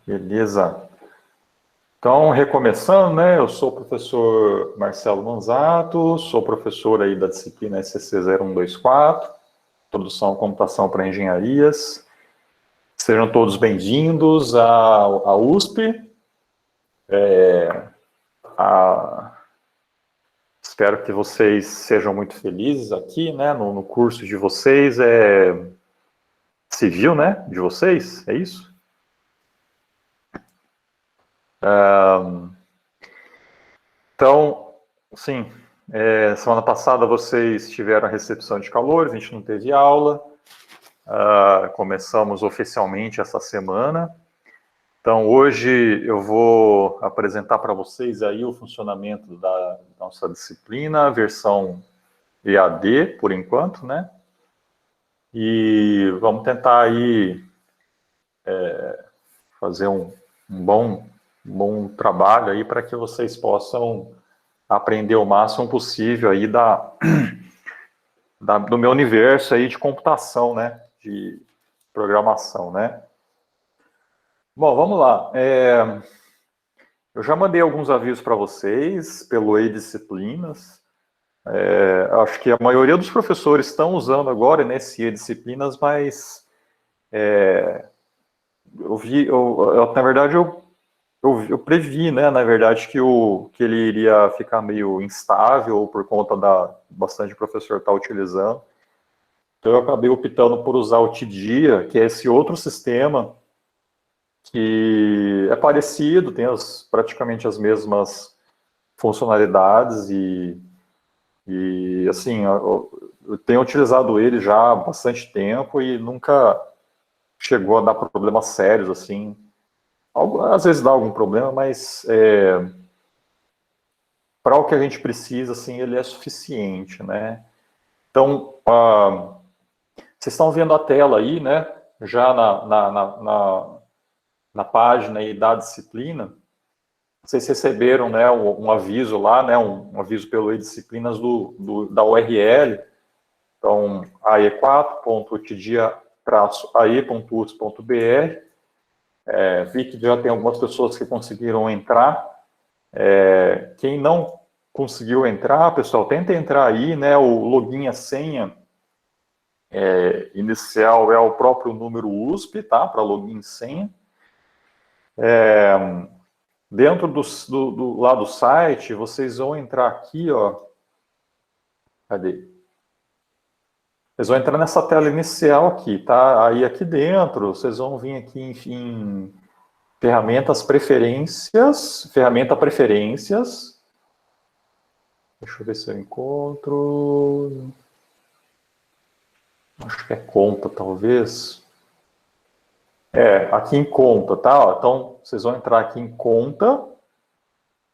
Beleza. Então, recomeçando, né? Eu sou o professor Marcelo Manzato, sou professor aí da disciplina SCC 0124, Introdução à Computação para Engenharias. Sejam todos bem-vindos à USP. Espero que vocês sejam muito felizes aqui, né? No curso de vocês, civil, né? De vocês, é isso? Então, sim, semana passada vocês tiveram a recepção de calores, a gente não teve aula, começamos oficialmente essa semana. Então, hoje eu vou apresentar para vocês aí o funcionamento da nossa disciplina, versão EAD, por enquanto, né? E vamos tentar aí fazer um bom trabalho aí para que vocês possam aprender o máximo possível aí do meu universo aí de computação, né? De programação, né? Bom, vamos lá. Eu já mandei alguns avisos para vocês pelo e-disciplinas. Acho que a maioria dos professores estão usando agora nesse e-disciplinas, mas na verdade, eu previ, né, na verdade, que ele iria ficar meio instável por conta da bastante professor estar utilizando. Então, eu acabei optando por usar o Tidia, que é esse outro sistema que é parecido, tem praticamente as mesmas funcionalidades e assim, eu tenho utilizado ele já há bastante tempo e nunca chegou a dar problemas sérios, assim. Às vezes dá algum problema, mas para o que a gente precisa, assim, ele é suficiente, né? Então, vocês estão vendo a tela aí, né? Já na página aí da disciplina, vocês receberam, né, um aviso lá, né, um aviso pelo e-disciplinas da URL. Então, ae4.tidia-ai.us.br. Vi que já tem algumas pessoas que conseguiram entrar. Quem não conseguiu entrar, pessoal, tenta entrar aí, né? O login e a senha inicial é o próprio número USP, tá? Para login e senha. Dentro lá do site, vocês vão entrar aqui, ó. Cadê? Vocês vão entrar nessa tela inicial aqui, tá? Aí aqui dentro, vocês vão vir aqui em ferramenta preferências. Deixa eu ver se eu encontro. Acho que é conta, talvez. Aqui em conta, tá? Ó, então, vocês vão entrar aqui em conta.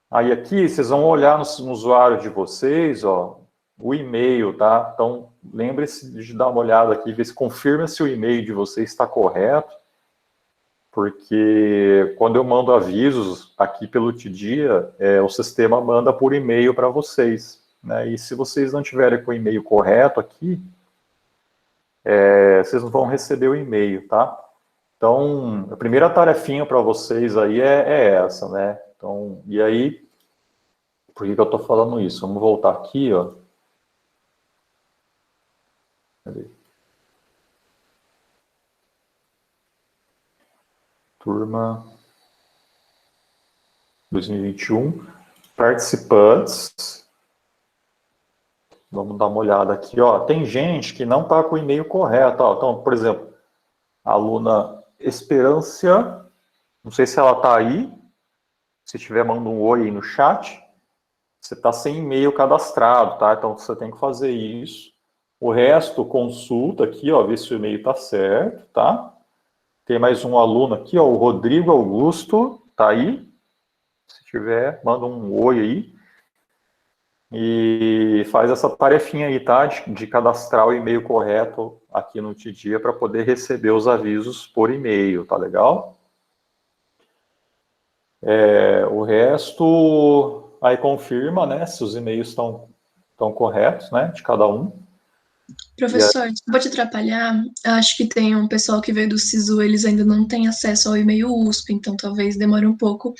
Aí aqui, vocês vão olhar no usuário de vocês, ó, o e-mail, tá? Então, lembre-se de dar uma olhada aqui, ver se confirma se o e-mail de vocês está correto. Porque quando eu mando avisos aqui pelo Tidia, o sistema manda por e-mail para vocês, né? E se vocês não tiverem com o e-mail correto aqui, vocês não vão receber o e-mail, tá? Então, a primeira tarefinha para vocês aí é essa, né? Então, e aí, por que eu estou falando isso? Vamos voltar aqui, ó. Cadê? Turma 2021, participantes. Vamos dar uma olhada aqui, ó. Tem gente que não está com o e-mail correto, ó. Então, por exemplo, a aluna Esperância, não sei se ela está aí. Se tiver, manda um oi aí no chat. Você está sem e-mail cadastrado, tá? Então você tem que fazer isso. O resto, consulta aqui, ó, ver se o e-mail está certo, tá? Tem mais um aluno aqui, ó, o Rodrigo Augusto, tá aí? Se tiver, manda um oi aí. E faz essa tarefinha aí, tá? De cadastrar o e-mail correto aqui no Tidia para poder receber os avisos por e-mail, tá legal? O resto, aí confirma, né, se os e-mails estão corretos, né, de cada um. Professor, desculpa te atrapalhar. Acho que tem um pessoal que veio do SISU, eles ainda não têm acesso ao e-mail USP, então talvez demore um pouco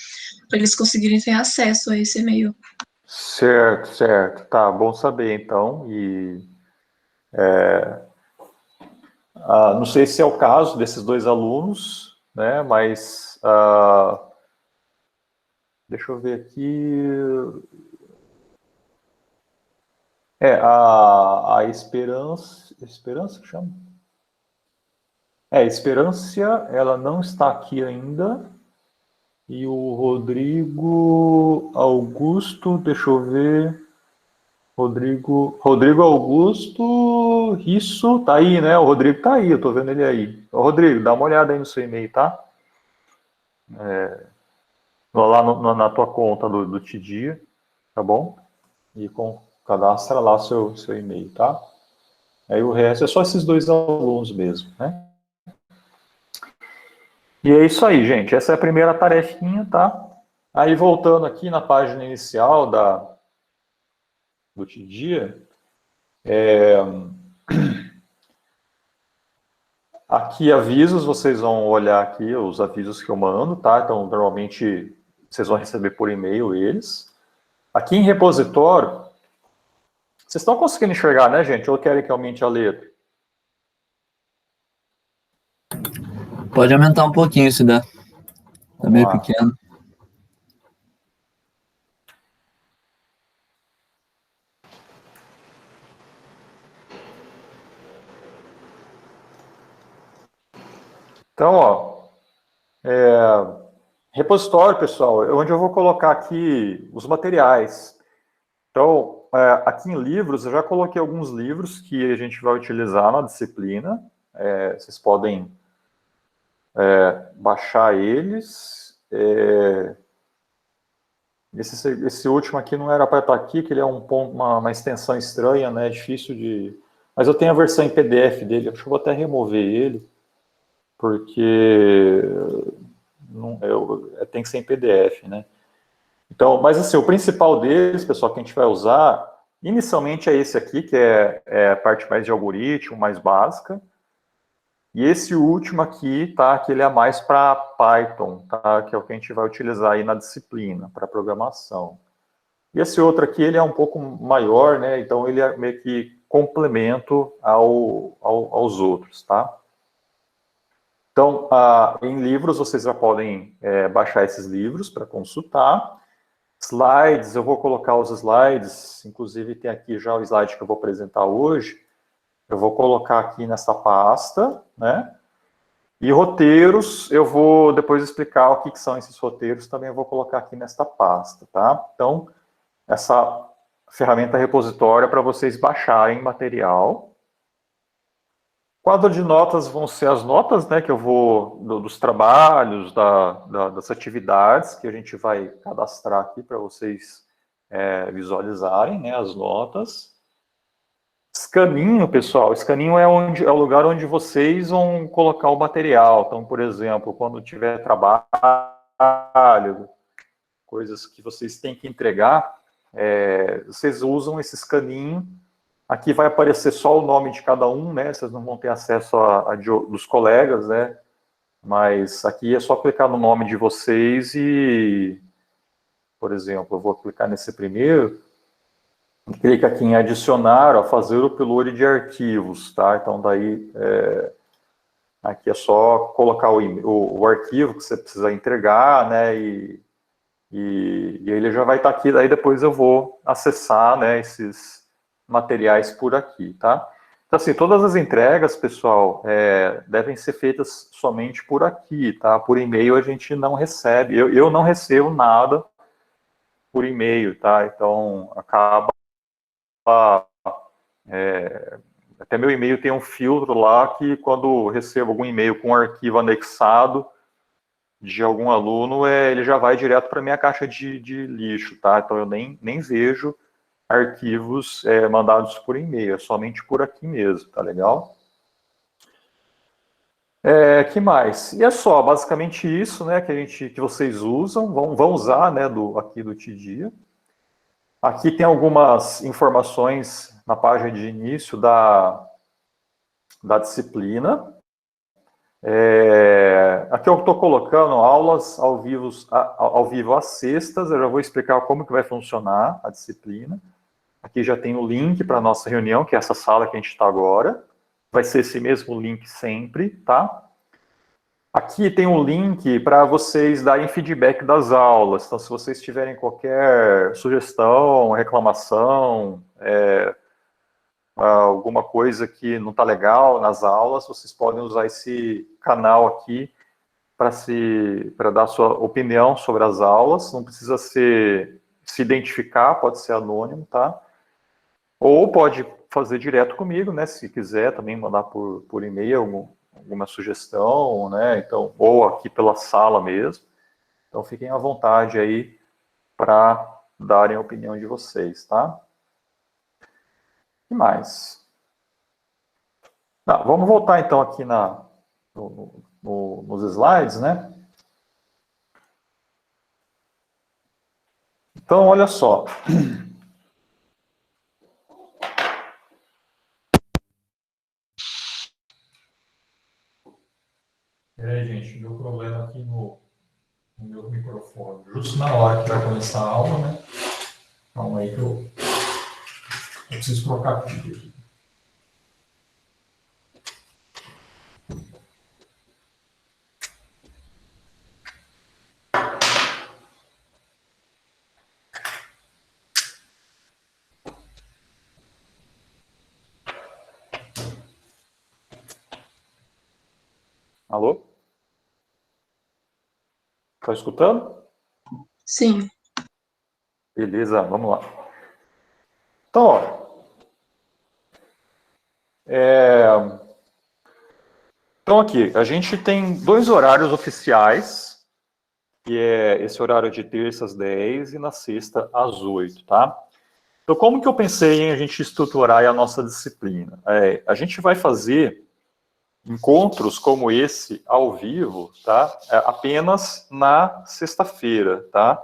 para eles conseguirem ter acesso a esse e-mail. Certo, certo. Tá, bom saber então. Não sei se é o caso desses dois alunos, né? Mas deixa eu ver aqui. A Esperança que chama? Esperância, ela não está aqui ainda. E o Rodrigo Augusto, deixa eu ver. Rodrigo Augusto, isso, tá aí, né? O Rodrigo tá aí, eu tô vendo ele aí. Ô, Rodrigo, dá uma olhada aí no seu e-mail, tá? Lá na tua conta do Tidia, tá bom? E cadastra lá seu e-mail, tá? Aí o resto é só esses dois alunos mesmo, né? E é isso aí, gente. Essa é a primeira tarefinha, tá? Aí voltando aqui na página inicial do Tidia, aqui avisos, vocês vão olhar aqui os avisos que eu mando, tá? Então, normalmente, vocês vão receber por e-mail eles. Aqui em repositório, vocês estão conseguindo enxergar, né, gente? Ou querem que aumente a letra? Pode aumentar um pouquinho se dá. Tá Vamos meio lá. pequeno. Então, ó, repositório, pessoal, é onde eu vou colocar aqui os materiais. Então, aqui em livros, eu já coloquei alguns livros que a gente vai utilizar na disciplina. Vocês podem baixar eles. Esse último aqui não era para estar aqui, que ele é uma extensão estranha, né? Difícil de... Mas eu tenho a versão em PDF dele, acho que eu vou até remover ele, porque não, tem que ser em PDF, né? Então, mas assim, o principal deles, pessoal, que a gente vai usar, inicialmente é esse aqui, que é a parte mais de algoritmo, mais básica. E esse último aqui, tá, que ele é mais para Python, tá, que é o que a gente vai utilizar aí na disciplina, para programação. E esse outro aqui, ele é um pouco maior, né, então ele é meio que complemento aos outros, tá? Então, em livros, vocês já podem baixar esses livros para consultar. Slides, eu vou colocar os slides, inclusive tem aqui já o slide que eu vou apresentar hoje, eu vou colocar aqui nessa pasta, né? E roteiros, eu vou depois explicar o que são esses roteiros, também eu vou colocar aqui nesta pasta, tá? Então, essa ferramenta repositória para vocês baixarem material. Quadro de notas vão ser as notas, né, que eu vou, dos trabalhos, das atividades que a gente vai cadastrar aqui para vocês visualizarem, né, as notas. Escaninho, pessoal, escaninho é o lugar onde vocês vão colocar o material. Então, por exemplo, quando tiver trabalho, coisas que vocês têm que entregar, vocês usam esse escaninho. Aqui vai aparecer só o nome de cada um, né? Vocês não vão ter acesso dos colegas, né? Mas aqui é só clicar no nome de vocês e, por exemplo, eu vou clicar nesse primeiro, clica aqui em adicionar, ó, fazer o upload de arquivos, tá? Então daí, aqui é só colocar o arquivo que você precisa entregar, né? E ele já vai estar aqui, daí depois eu vou acessar, né, esses materiais por aqui, tá? Então, assim, todas as entregas, pessoal, devem ser feitas somente por aqui, tá? Por e-mail a gente não recebe, eu não recebo nada por e-mail, tá? Então, acaba... até meu e-mail tem um filtro lá que quando recebo algum e-mail com um arquivo anexado de algum aluno, ele já vai direto para minha caixa de lixo, tá? Então eu nem vejo arquivos mandados por e-mail, é somente por aqui mesmo, tá legal? Que mais? E é só, basicamente isso, né, que vocês usam, vão usar, né, aqui do Tidia. Aqui tem algumas informações na página de início da disciplina. Aqui eu estou colocando aulas ao vivo às sextas. Eu já vou explicar como que vai funcionar a disciplina. Aqui já tem o link para a nossa reunião, que é essa sala que a gente está agora. Vai ser esse mesmo link sempre, tá? Aqui tem um link para vocês darem feedback das aulas. Então, se vocês tiverem qualquer sugestão, reclamação, alguma coisa que não está legal nas aulas, vocês podem usar esse canal aqui para dar sua opinião sobre as aulas. Não precisa se identificar, pode ser anônimo, tá? Ou pode fazer direto comigo, né? Se quiser também mandar por e-mail alguma sugestão, né? Então, ou aqui pela sala mesmo. Então, fiquem à vontade aí para darem a opinião de vocês, tá? O que mais? Vamos voltar então aqui nos slides, né? Então, olha só. Gente, deu problema aqui no meu microfone. Justo na hora que vai começar a aula, né? Calma aí que eu preciso trocar aqui. Alô? Está escutando? Sim. Beleza, vamos lá. Então, ó, então aqui, a gente tem 2 horários oficiais, que é esse horário de terça às 10 e na sexta às 8, tá? Então, como que eu pensei em a gente estruturar a nossa disciplina? A gente vai fazer encontros como esse ao vivo, tá? Apenas na sexta-feira, tá?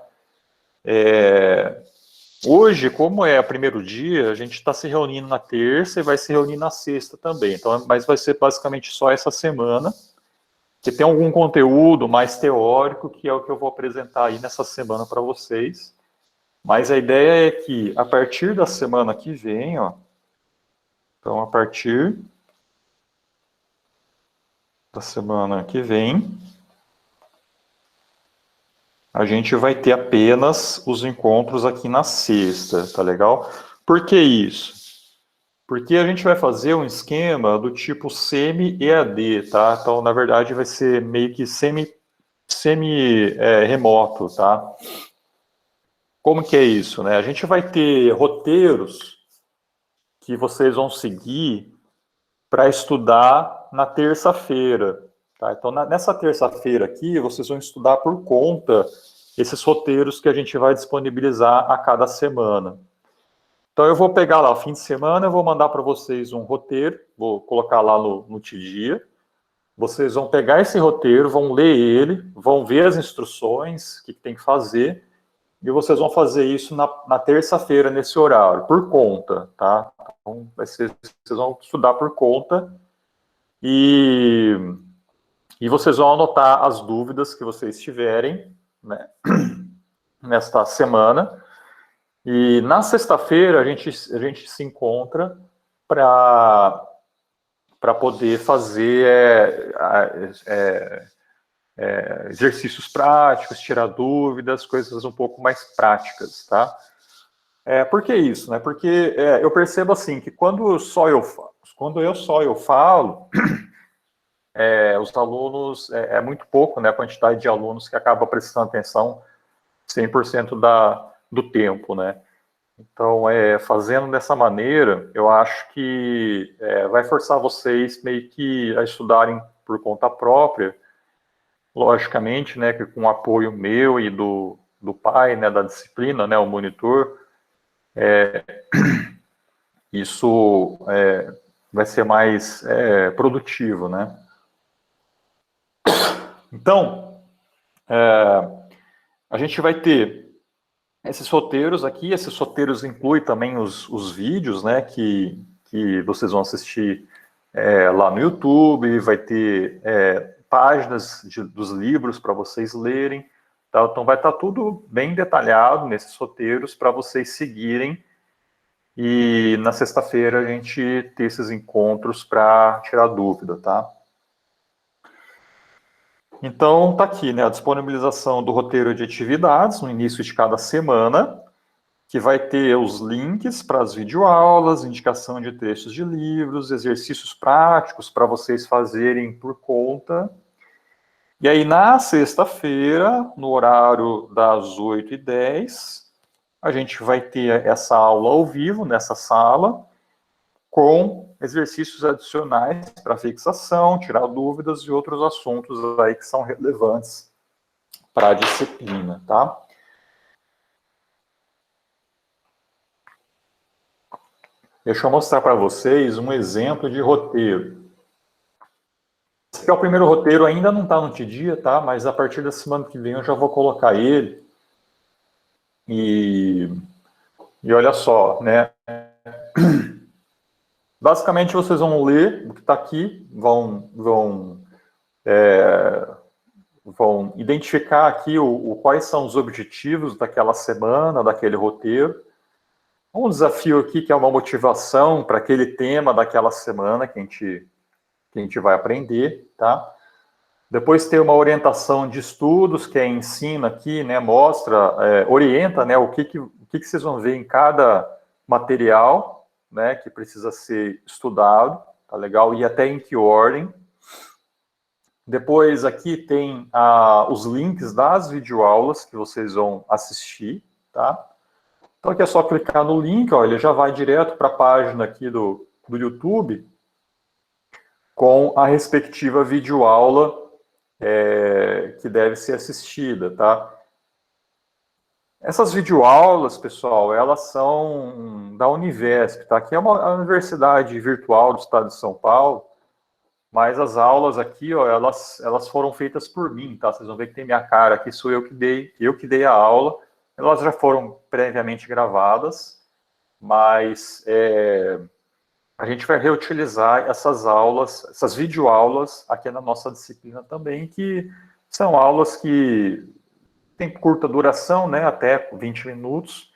Hoje, como é o primeiro dia, a gente está se reunindo na terça e vai se reunir na sexta também. Então, mas vai ser basicamente só essa semana, que tem algum conteúdo mais teórico, que é o que eu vou apresentar aí nessa semana para vocês. Mas a ideia é que, a partir da semana que vem, ó, então, a partir da semana que vem, a gente vai ter apenas os encontros aqui na sexta, tá legal? Por que isso? Porque a gente vai fazer um esquema do tipo semi-EAD, tá? Então, na verdade, vai ser meio que semi-remoto, tá? Como que é isso, né? A gente vai ter roteiros que vocês vão seguir para estudar na terça-feira, tá? Então, nessa terça-feira aqui, vocês vão estudar por conta esses roteiros que a gente vai disponibilizar a cada semana. Então, eu vou pegar lá o fim de semana, eu vou mandar para vocês um roteiro, vou colocar lá no Tidia. Vocês vão pegar esse roteiro, vão ler ele, vão ver as instruções, o que tem que fazer, e vocês vão fazer isso na terça-feira, nesse horário, por conta, tá? Então, vocês vão estudar por conta e vocês vão anotar as dúvidas que vocês tiverem, né, nesta semana. E na sexta-feira a gente se encontra para poder fazer exercícios práticos, tirar dúvidas, coisas um pouco mais práticas, tá? Por que isso, né? Porque eu percebo assim que quando eu só falo, os alunos, é muito pouco, né, a quantidade de alunos que acaba prestando atenção 100% do tempo, né? Então, fazendo dessa maneira, eu acho que vai forçar vocês meio que a estudarem por conta própria, logicamente, né, que com o apoio meu e do pai, né, da disciplina, né, o monitor, isso vai ser mais produtivo, né? Então, a gente vai ter esses roteiros aqui, esses roteiros incluem também os vídeos, né, que vocês vão assistir lá no YouTube, vai ter páginas dos livros para vocês lerem, tá? Então vai estar tudo bem detalhado nesses roteiros para vocês seguirem, e na sexta-feira a gente ter esses encontros para tirar dúvida, tá? Então tá aqui, né, a disponibilização do roteiro de atividades no início de cada semana, que vai ter os links para as videoaulas, indicação de trechos de livros, exercícios práticos para vocês fazerem por conta. E aí, na sexta-feira, no horário das 8h10, a gente vai ter essa aula ao vivo, nessa sala, com exercícios adicionais para fixação, tirar dúvidas e outros assuntos aí que são relevantes para a disciplina, tá? Deixa eu mostrar para vocês um exemplo de roteiro. Esse aqui é o primeiro roteiro, ainda não está no Tidia, tá? Mas a partir da semana que vem eu já vou colocar ele. E olha só, né? Basicamente vocês vão ler o que está aqui, vão identificar aqui quais são os objetivos daquela semana, daquele roteiro. Um desafio aqui que é uma motivação para aquele tema daquela semana que a gente vai aprender, tá? Depois tem uma orientação de estudos, que é ensino aqui, né? Mostra, orienta, né? O que vocês vão ver em cada material, né? Que precisa ser estudado, tá legal? E até em que ordem. Depois aqui tem os links das videoaulas que vocês vão assistir, tá? Então aqui é só clicar no link, ó, ele já vai direto para a página aqui do YouTube com a respectiva videoaula que deve ser assistida, tá? Essas videoaulas, pessoal, elas são da Univesp, tá? Aqui é a Universidade Virtual do Estado de São Paulo, mas as aulas aqui, ó, elas foram feitas por mim, tá? Vocês vão ver que tem minha cara aqui, sou eu que dei a aula. Elas já foram previamente gravadas, mas a gente vai reutilizar essas aulas, essas videoaulas aqui na nossa disciplina também, que são aulas que têm curta duração, né, até 20 minutos,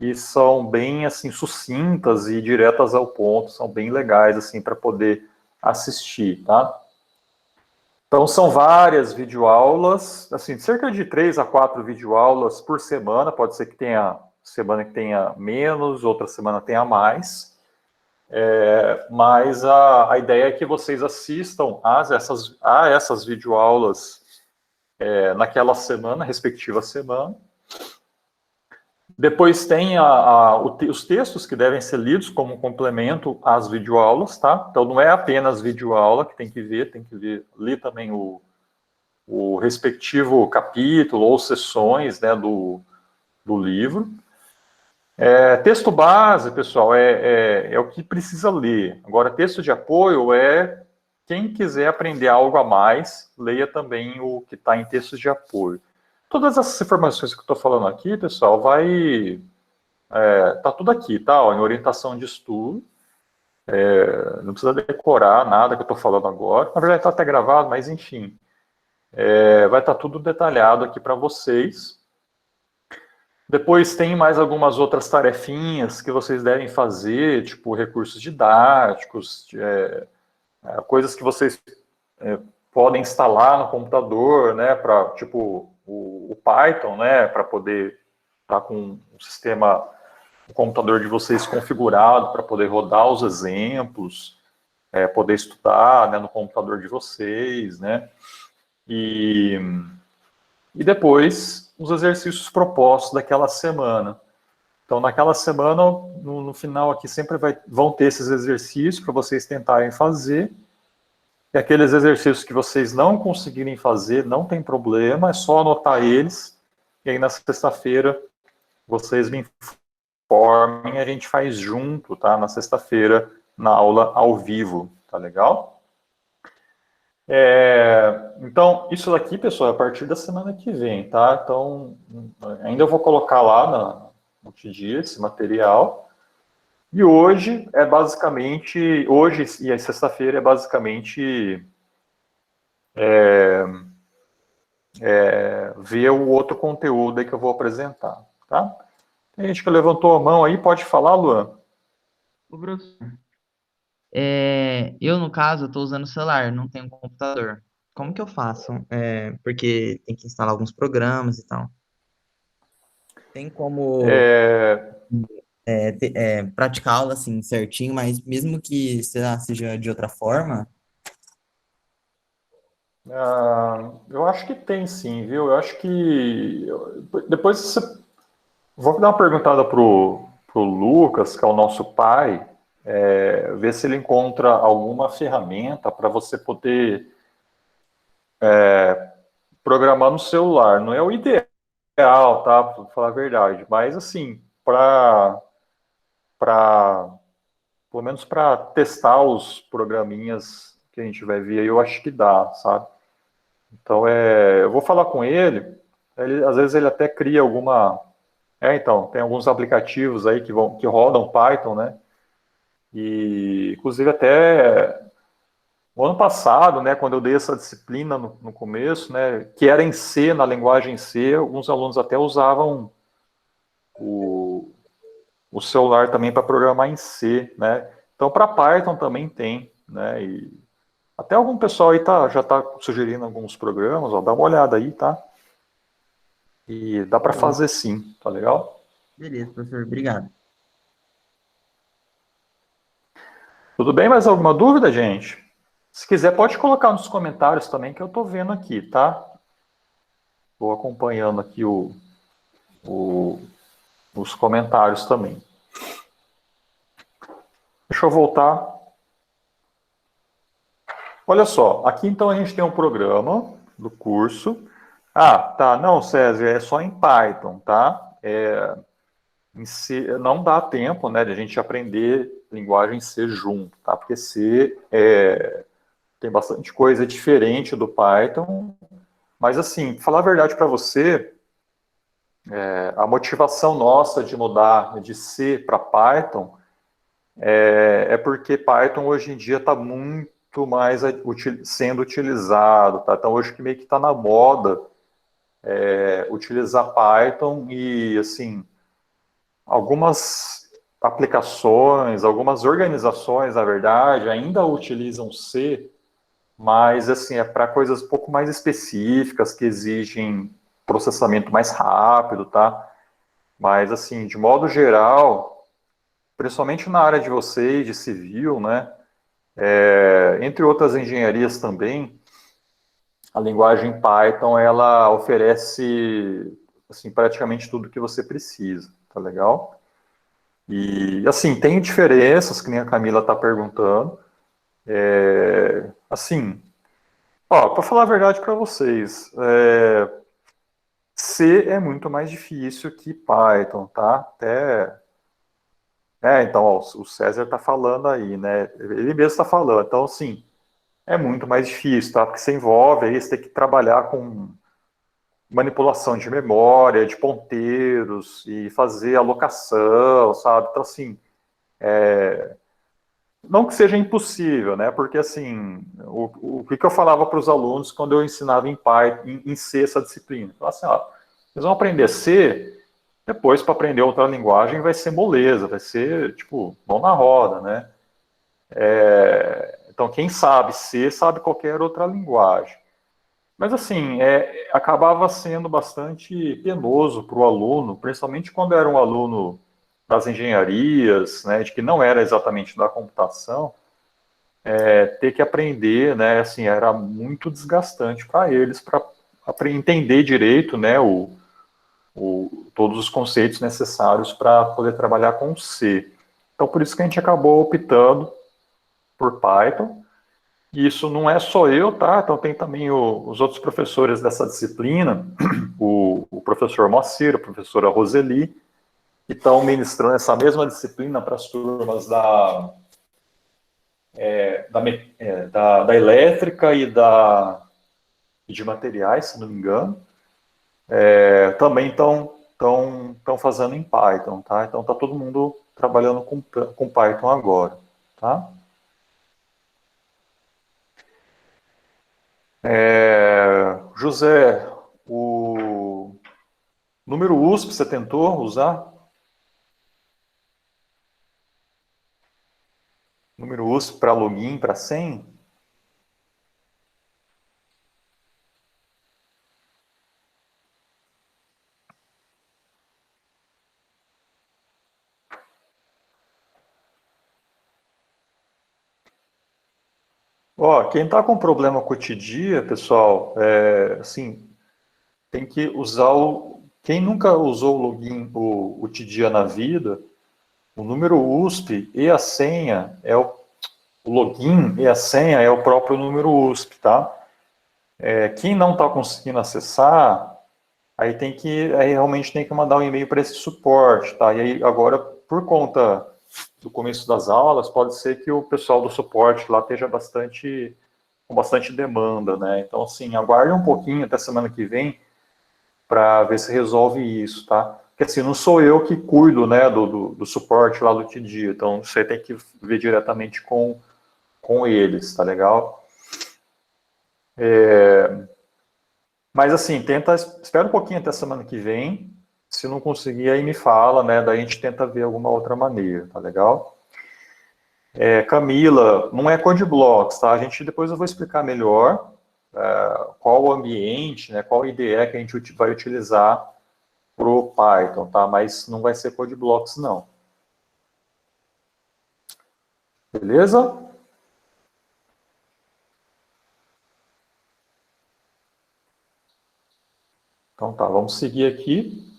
e são bem, assim, sucintas e diretas ao ponto, são bem legais, assim, para poder assistir, tá? Então, são várias videoaulas, assim, cerca de 3 a 4 videoaulas por semana, pode ser que tenha semana que tenha menos, outra semana tenha mais, mas a ideia é que vocês assistam a essas videoaulas naquela semana, respectiva semana. Depois tem os textos que devem ser lidos como complemento às videoaulas, tá? Então não é apenas videoaula que tem que ler também o respectivo capítulo ou sessões, né, do livro. Texto base, pessoal, é o que precisa ler. Agora, texto de apoio quem quiser aprender algo a mais, leia também o que está em textos de apoio. Todas essas informações que eu estou falando aqui, pessoal, tá tudo aqui, tá? Ó, em orientação de estudo. Não precisa decorar nada que eu estou falando agora. Na verdade, está até gravado, mas enfim. Vai estar tudo detalhado aqui para vocês. Depois tem mais algumas outras tarefinhas que vocês devem fazer, tipo recursos didáticos, coisas que vocês podem instalar no computador, né, para tipo o Python, né, para poder estar com o computador de vocês configurado para poder rodar os exemplos, poder estudar, né, no computador de vocês, né, e depois os exercícios propostos daquela semana. Então, naquela semana, no final aqui sempre vão ter esses exercícios para vocês tentarem fazer. E aqueles exercícios que vocês não conseguirem fazer, não tem problema, é só anotar eles. E aí, na sexta-feira, vocês me informem, a gente faz junto, tá? Na sexta-feira, na aula ao vivo, tá legal? Então, isso daqui, pessoal, é a partir da semana que vem, tá? Então, ainda eu vou colocar lá no multidia esse material. E hoje é basicamente, hoje e a sexta-feira é basicamente ver o outro conteúdo aí que eu vou apresentar, tá? Tem gente que levantou a mão aí, pode falar, Luan? Ô, professor, eu, no caso, estou usando o celular, não tenho computador. Como que eu faço? Porque tem que instalar alguns programas e tal. Tem como É, praticar aula assim certinho, mas mesmo que sei lá, seja de outra forma, eu acho que tem sim, viu? Eu acho que depois você... Vou dar uma perguntada pro Lucas, que é o nosso pai, ver se ele encontra alguma ferramenta para você poder programar no celular. Não é o ideal, tá? Pra falar a verdade, mas assim, para pelo menos para testar os programinhas que a gente vai ver aí, eu acho que dá, sabe? Então, eu vou falar com ele, às vezes ele até cria alguma... então, tem alguns aplicativos aí que rodam Python, né? E, inclusive, até o ano passado, né, quando eu dei essa disciplina no começo, né, que era em C, na linguagem C, alguns alunos até usavam o celular também para programar em C, né? Então, para Python também tem, né? E até algum pessoal aí já está sugerindo alguns programas, ó, dá uma olhada aí, tá? E dá para fazer sim, tá legal? beleza, professor, obrigado. Tudo bem? Mais alguma dúvida, gente? Se quiser, pode colocar nos comentários também, que eu estou vendo aqui, tá? Estou acompanhando aqui os comentários também. Deixa eu voltar. Olha só, aqui então a gente tem um programa do curso. Ah, tá, não, César, é só em Python, tá? Em C, não dá tempo, né, de a gente aprender linguagem C junto, tá? Porque C tem bastante coisa diferente do Python, mas assim, falar a verdade para você, a motivação nossa de mudar de C para Python porque Python hoje em dia está muito mais sendo utilizado, tá? Então hoje que meio que está na moda utilizar Python e assim algumas aplicações, algumas organizações, na verdade, ainda utilizam C, mas assim é para coisas um pouco mais específicas que exigem processamento mais rápido, tá? Mas assim, de modo geral, principalmente na área de vocês, de civil, né? Entre outras engenharias também, a linguagem Python ela oferece assim praticamente tudo que você precisa, tá legal? E assim tem diferenças que nem a Camila está perguntando. Assim, ó, para falar a verdade para vocês, C é muito mais difícil que Python, tá? Então ó, o César está falando aí, né? Ele mesmo está falando. Então, assim, é muito mais difícil, tá? Porque você envolve aí, você tem que trabalhar com manipulação de memória, de ponteiros e fazer alocação, sabe? Então, assim, não que seja impossível, né? Porque, assim, o que eu falava para os alunos quando eu ensinava em Python, em C essa disciplina? Eu falava assim, ó, vocês vão aprender C, depois para aprender outra linguagem vai ser moleza, vai ser, tipo, mão na roda, né? Então, quem sabe C, sabe qualquer outra linguagem. Mas, assim, acabava sendo bastante penoso para o aluno, principalmente quando era um aluno das engenharias, né, de que não era exatamente da computação, ter que aprender, né, assim, era muito desgastante para eles, para entender direito, né, todos os conceitos necessários para poder trabalhar com C. Então, por isso que a gente acabou optando por Python. E isso não é só eu, tá? Então tem também os outros professores dessa disciplina, o professor Moacir, a professora Roseli, que estão ministrando essa mesma disciplina para as turmas da elétrica e da e de materiais, se não me engano, também estão fazendo em Python, tá? Então está todo mundo trabalhando com Python agora, tá? José, o número USP você tentou usar? Número USP para login, para senha? Ó, quem está com problema com o Tidia, pessoal, assim, tem que usar o... Quem nunca usou o login, o Tidia na vida, o número USP e a senha o login e a senha é o próprio número USP, tá? Quem não está conseguindo acessar, aí realmente tem que mandar um e-mail para esse suporte, tá? E aí agora, por conta do começo das aulas, pode ser que o pessoal do suporte lá esteja com bastante demanda, né? Então, assim, aguarde um pouquinho até semana que vem para ver se resolve isso, tá? Porque, assim, não sou eu que cuido, né, do suporte lá do TD, então você tem que ver diretamente com eles, tá legal? Mas, assim, espera um pouquinho até semana que vem, se não conseguir, aí me fala, né, daí a gente tenta ver alguma outra maneira, tá legal? Camila, não é code blocks, tá? Depois eu vou explicar melhor qual o ambiente, né, qual IDE que a gente vai utilizar para o Python, tá? Mas não vai ser code blocks, não. Beleza? Então tá, vamos seguir aqui.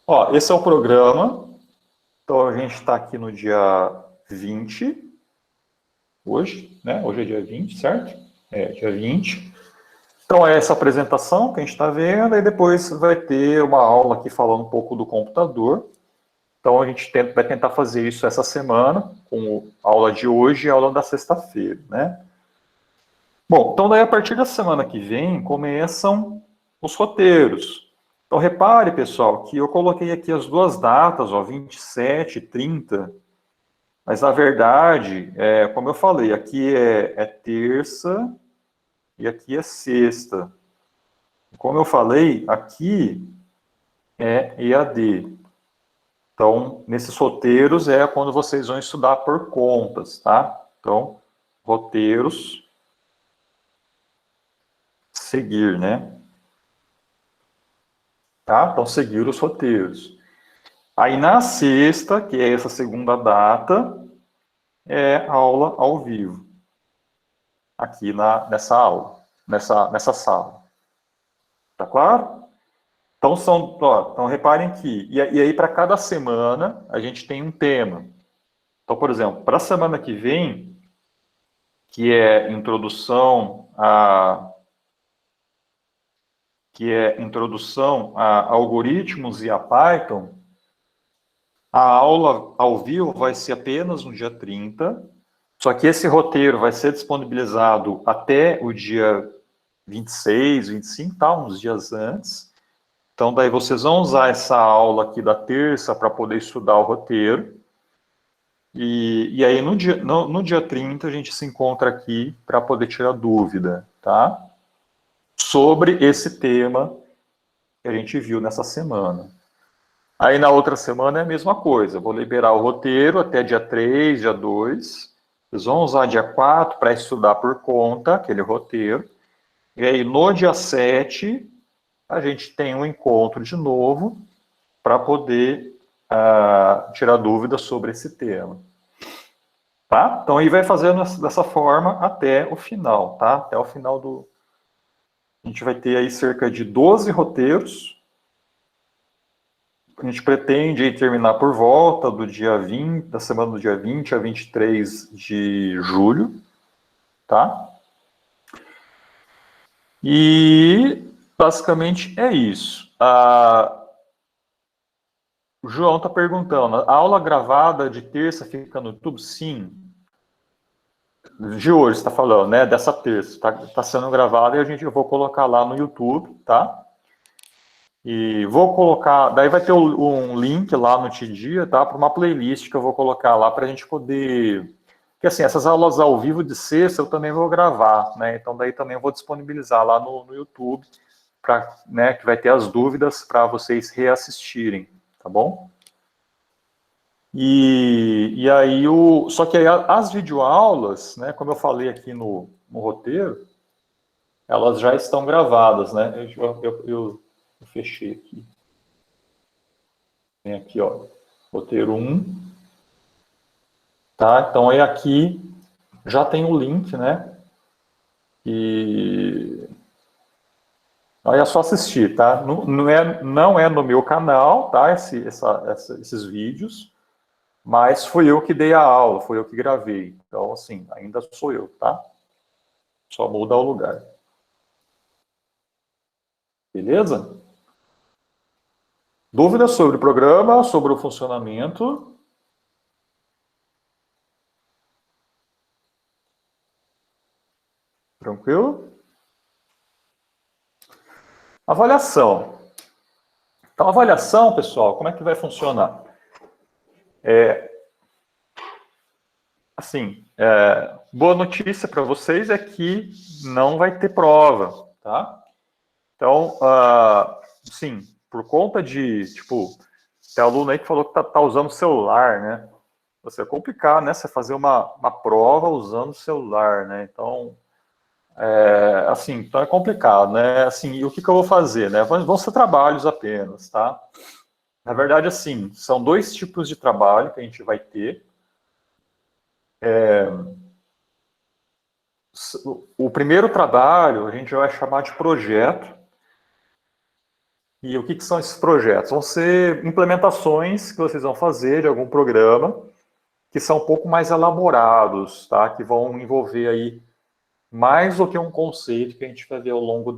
Ó, esse é o programa. Então a gente está aqui no dia 20, hoje, né? Hoje é dia 20, certo? Dia 20. Então é essa apresentação que a gente está vendo, e depois vai ter uma aula aqui falando um pouco do computador. Então a gente vai tentar fazer isso essa semana, com a aula de hoje e a aula da sexta-feira, né? Bom, então daí a partir da semana que vem começam os roteiros. Então repare, pessoal, que eu coloquei aqui as duas datas, ó, 27 e 30, mas na verdade, como eu falei, aqui é terça e aqui é sexta. Como eu falei, aqui é EAD. Então, nesses roteiros é quando vocês vão estudar por contas, tá? Então, roteiros, seguir, né? Tá? Então, seguir os roteiros. Aí, na sexta, que é essa segunda data, é aula ao vivo. Aqui nessa aula, nessa sala. Tá claro? Então, então reparem que, e aí para cada semana, a gente tem um tema. Então, por exemplo, para a semana que vem, que é introdução a algoritmos e a Python, a aula ao vivo vai ser apenas no dia 30, só que esse roteiro vai ser disponibilizado até o dia 26, 25, tá? Uns dias antes. Então, daí vocês vão usar essa aula aqui da terça para poder estudar o roteiro. E aí, no dia 30, a gente se encontra aqui para poder tirar dúvida, tá? Sobre esse tema que a gente viu nessa semana. Aí, na outra semana, é a mesma coisa. Vou liberar o roteiro até dia 3, dia 2. Vocês vão usar dia 4 para estudar por conta, aquele roteiro. E aí, no dia 7, a gente tem um encontro de novo para poder tirar dúvidas sobre esse tema. Tá? Então, aí vai fazendo dessa forma até o final, tá? Até o final do... A gente vai ter aí cerca de 12 roteiros. A gente pretende aí terminar por volta do dia 20, da semana do dia 20 a 23 de julho, tá? E basicamente é isso. O João está perguntando, a aula gravada de terça fica no YouTube? Sim. De hoje, você está falando, né? Dessa terça. Tá sendo gravada e eu vou colocar lá no YouTube, tá? E vou colocar, daí vai ter um link lá no Tidia, tá? Para uma playlist que eu vou colocar lá para a gente poder. Porque assim, essas aulas ao vivo de sexta eu também vou gravar, né? Então daí também eu vou disponibilizar lá no YouTube, para, né, que vai ter as dúvidas para vocês reassistirem, tá bom? E aí só que aí as videoaulas, né, como eu falei aqui no roteiro, elas já estão gravadas, né? Eu fechei aqui. Tem aqui, ó, roteiro 1, tá? Então aí aqui já tem o link, né? E aí é só assistir, tá? Não é no meu canal, tá? Esses vídeos, mas fui eu que dei a aula, fui eu que gravei. Então, assim, ainda sou eu, tá? Só muda o lugar. Beleza? Dúvidas sobre o programa, sobre o funcionamento? Tranquilo? Avaliação. Então, avaliação, pessoal, como é que vai funcionar? Boa notícia para vocês é que não vai ter prova, tá? Então, sim, por conta de, tipo, tem aluno aí que falou que tá usando o celular, né? Você é complicado, né? Você fazer uma prova usando o celular, né? Então, então é complicado, né? Assim, e o que eu vou fazer, né? Vão ser trabalhos apenas, tá? Na verdade, assim, são dois tipos de trabalho que a gente vai ter. O primeiro trabalho a gente vai chamar de projeto. E o que são esses projetos? Vão ser implementações que vocês vão fazer de algum programa que são um pouco mais elaborados, tá? Que vão envolver aí mais do que um conceito que a gente vai ver ao longo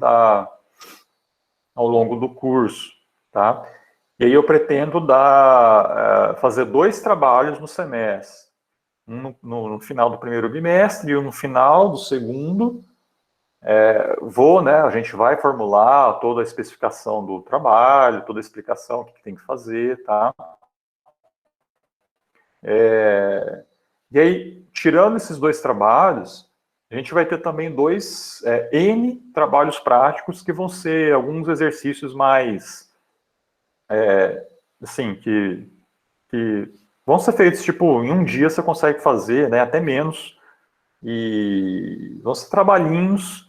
do curso, tá? E aí eu pretendo fazer dois trabalhos no semestre. Um no final do primeiro bimestre e um no final do segundo. A gente vai formular toda a especificação do trabalho, toda a explicação, o que tem que fazer, tá? E aí, tirando esses dois trabalhos, a gente vai ter também N trabalhos práticos que vão ser alguns exercícios mais, assim, que vão ser feitos, tipo, em um dia você consegue fazer, né, até menos, e vão ser trabalhinhos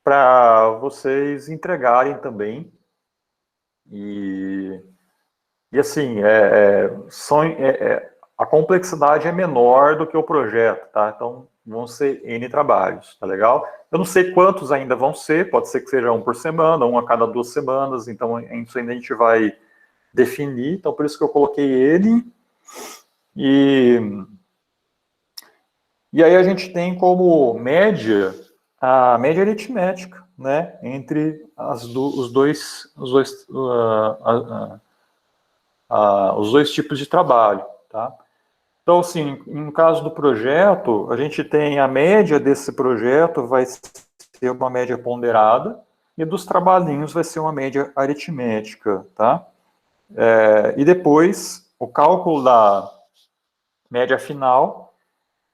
para vocês entregarem também. E assim, a complexidade é menor do que o projeto, tá? Então, vão ser N trabalhos, tá legal? Eu não sei quantos ainda vão ser, pode ser que seja um por semana, um a cada 2 semanas, então isso ainda a gente vai definir, então por isso que eu coloquei ele. E aí a gente tem como média a média aritmética, né? Entre os dois tipos de trabalho, tá? Então, assim, no caso do projeto, a gente tem a média desse projeto vai ser uma média ponderada e dos trabalhinhos vai ser uma média aritmética, tá? E depois, o cálculo da média final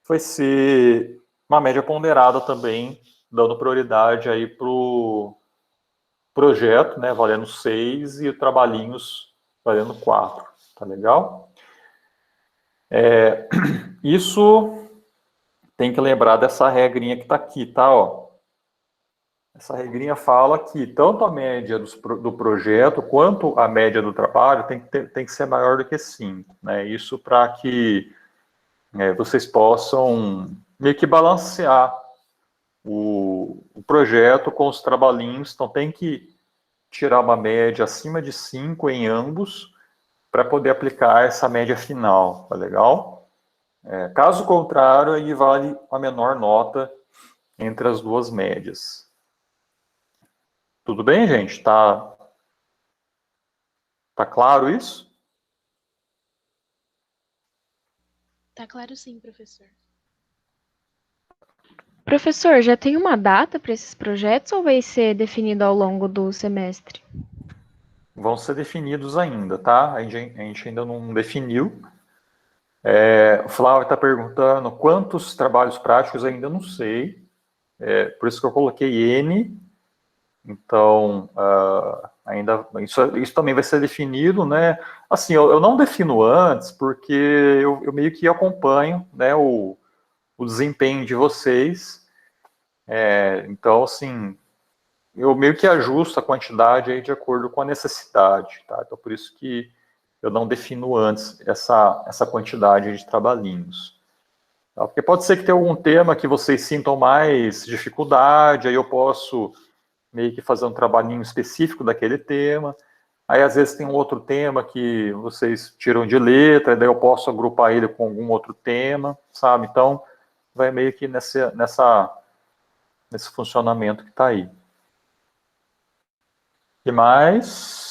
vai ser uma média ponderada também, dando prioridade aí para o projeto, né, valendo 6 e o trabalhinhos valendo 4, tá legal? Isso tem que lembrar dessa regrinha que está aqui, tá? Ó. Essa regrinha fala que tanto a média do projeto quanto a média do trabalho tem que ser maior do que 5, né? Isso para que vocês possam meio que balancear o projeto com os trabalhinhos, então tem que tirar uma média acima de 5 em ambos para poder aplicar essa média final, tá legal? Caso contrário, aí vale a menor nota entre as duas médias. Tudo bem, gente? Tá claro isso? Tá claro sim, professor. Professor, já tem uma data para esses projetos ou vai ser definido ao longo do semestre? Vão ser definidos ainda, tá? A gente ainda não definiu. O Flávio está perguntando quantos trabalhos práticos, ainda não sei. Por isso que eu coloquei N. Então, ainda isso também vai ser definido, né? Assim, eu não defino antes, porque eu meio que acompanho, né, o desempenho de vocês. Então, assim, eu meio que ajusto a quantidade aí de acordo com a necessidade, tá? Então, por isso que eu não defino antes essa quantidade de trabalhinhos. Tá? Porque pode ser que tenha algum tema que vocês sintam mais dificuldade, aí eu posso meio que fazer um trabalhinho específico daquele tema. Aí, às vezes, tem um outro tema que vocês tiram de letra, daí eu posso agrupar ele com algum outro tema, sabe? Então, vai meio que nesse funcionamento que está aí. O que mais?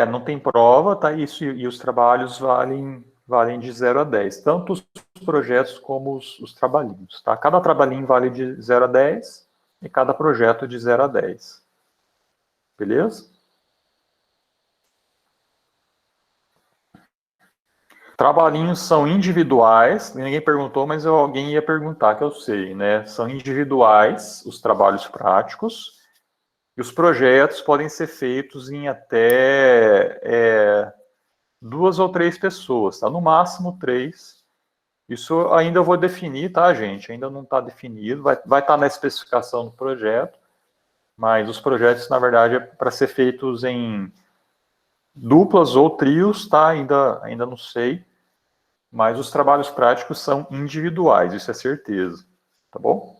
Não tem prova, tá? Isso, e os trabalhos valem de 0 a 10. Tanto os projetos como os trabalhinhos, tá? Cada trabalhinho vale de 0 a 10 e cada projeto de 0 a 10. Beleza? Trabalhinhos são individuais, ninguém perguntou, mas alguém ia perguntar, que eu sei, né? São individuais os trabalhos práticos. E os projetos podem ser feitos em até 2 ou 3 pessoas, tá? No máximo 3. Isso ainda eu vou definir, tá, gente? Ainda não está definido, vai estar na especificação do projeto, mas os projetos, na verdade, é para ser feitos em duplas ou trios, tá? Ainda não sei, mas os trabalhos práticos são individuais, isso é certeza, tá bom?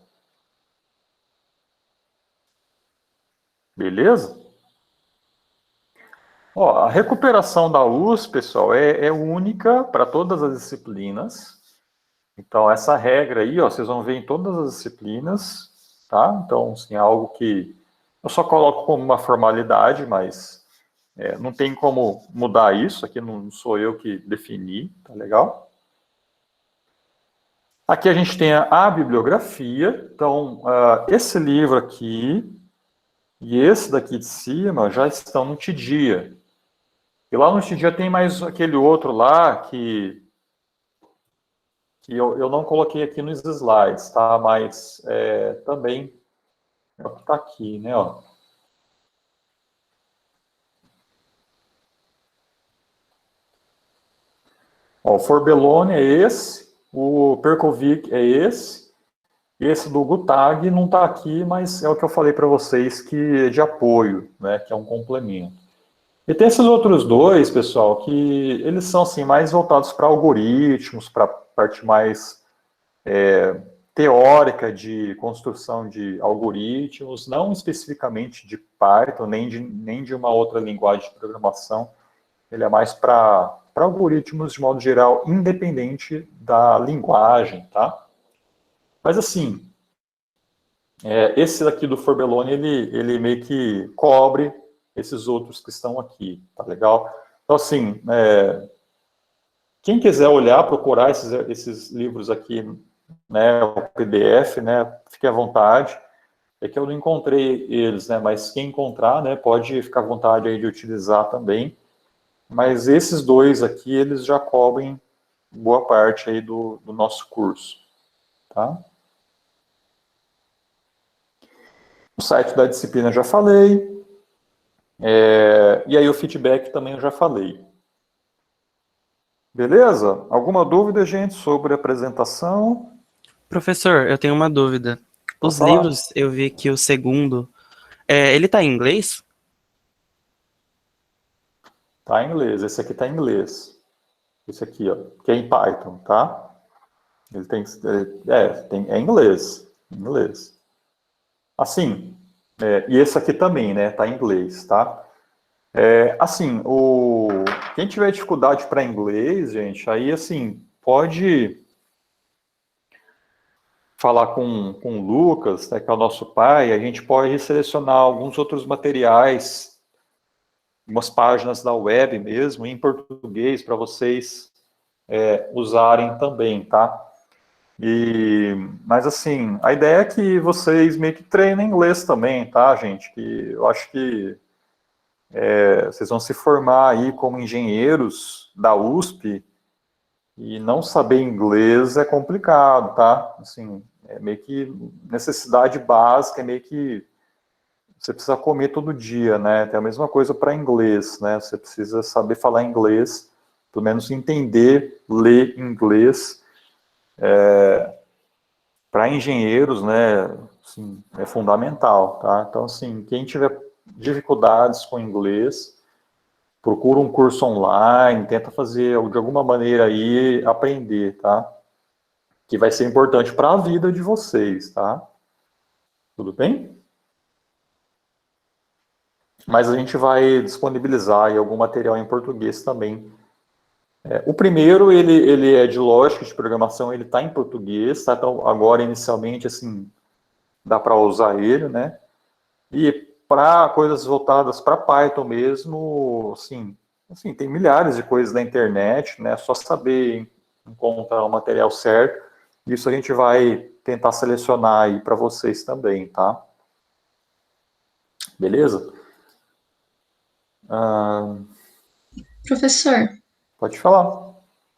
Beleza? Ó, a recuperação da USP, pessoal, é única para todas as disciplinas. Então, essa regra aí, ó, vocês vão ver em todas as disciplinas, tá? Então, assim, é algo que eu só coloco como uma formalidade, mas não tem como mudar isso, aqui não sou eu que defini, tá legal? Aqui a gente tem a bibliografia, então, esse livro aqui e esse daqui de cima já estão no TDIA. E lá no TDIA tem mais aquele outro lá que eu não coloquei aqui nos slides, tá? Mas também é o que está aqui, né? Ó. Ó, o Forbellone é esse, o Perkovic é esse do Gutag não está aqui, mas é o que eu falei para vocês, que é de apoio, né? Que é um complemento. E tem esses outros dois, pessoal, que eles são assim, mais voltados para algoritmos, para a parte mais teórica de construção de algoritmos, não especificamente de Python, nem de uma outra linguagem de programação. Ele é mais para algoritmos, de modo geral, independente da linguagem, tá? Mas assim, esse daqui do Forbellone, ele meio que cobre esses outros que estão aqui, tá legal? Então assim, quem quiser olhar, procurar esses livros aqui, né, o PDF, né, fique à vontade. É que eu não encontrei eles, né, mas quem encontrar, né, pode ficar à vontade aí de utilizar também. Mas esses dois aqui, eles já cobrem boa parte aí do nosso curso, tá? O site da disciplina eu já falei. E aí o feedback também eu já falei. Beleza? Alguma dúvida, gente, sobre a apresentação? Professor, eu tenho uma dúvida. Pode Os falar. livros, eu vi que o segundo, ele tá em inglês? Tá em inglês, esse aqui tá em inglês. Esse aqui, ó, que é em Python, tá? Ele tem, é inglês, inglês. Assim, e esse aqui também, né, tá em inglês, tá? Assim, quem tiver dificuldade para inglês, gente, aí, assim, pode falar com o Lucas, né, que é o nosso pai, a gente pode selecionar alguns outros materiais, umas páginas da web mesmo, em português, para vocês usarem também, tá? Mas assim, a ideia é que vocês meio que treinem inglês também, tá, gente? Que eu acho que vocês vão se formar aí como engenheiros da USP e não saber inglês é complicado, tá? Assim, é meio que necessidade básica, é meio que você precisa comer todo dia, né? Tem a mesma coisa para inglês, né? Você precisa saber falar inglês, pelo menos entender, ler inglês. Para engenheiros, né, assim, é fundamental, tá? Então, assim, quem tiver dificuldades com inglês, procura um curso online, tenta fazer de alguma maneira aí aprender, tá? Que vai ser importante para a vida de vocês, tá? Tudo bem? Mas a gente vai disponibilizar aí algum material em português também. O primeiro, ele é de lógica, de programação, ele está em português, tá? Então, agora, inicialmente, assim, dá para usar ele, né? E para coisas voltadas para Python mesmo, assim, tem milhares de coisas na internet, né? É só saber encontrar o material certo. Isso a gente vai tentar selecionar aí para vocês também, tá? Beleza? Professor, Pode falar.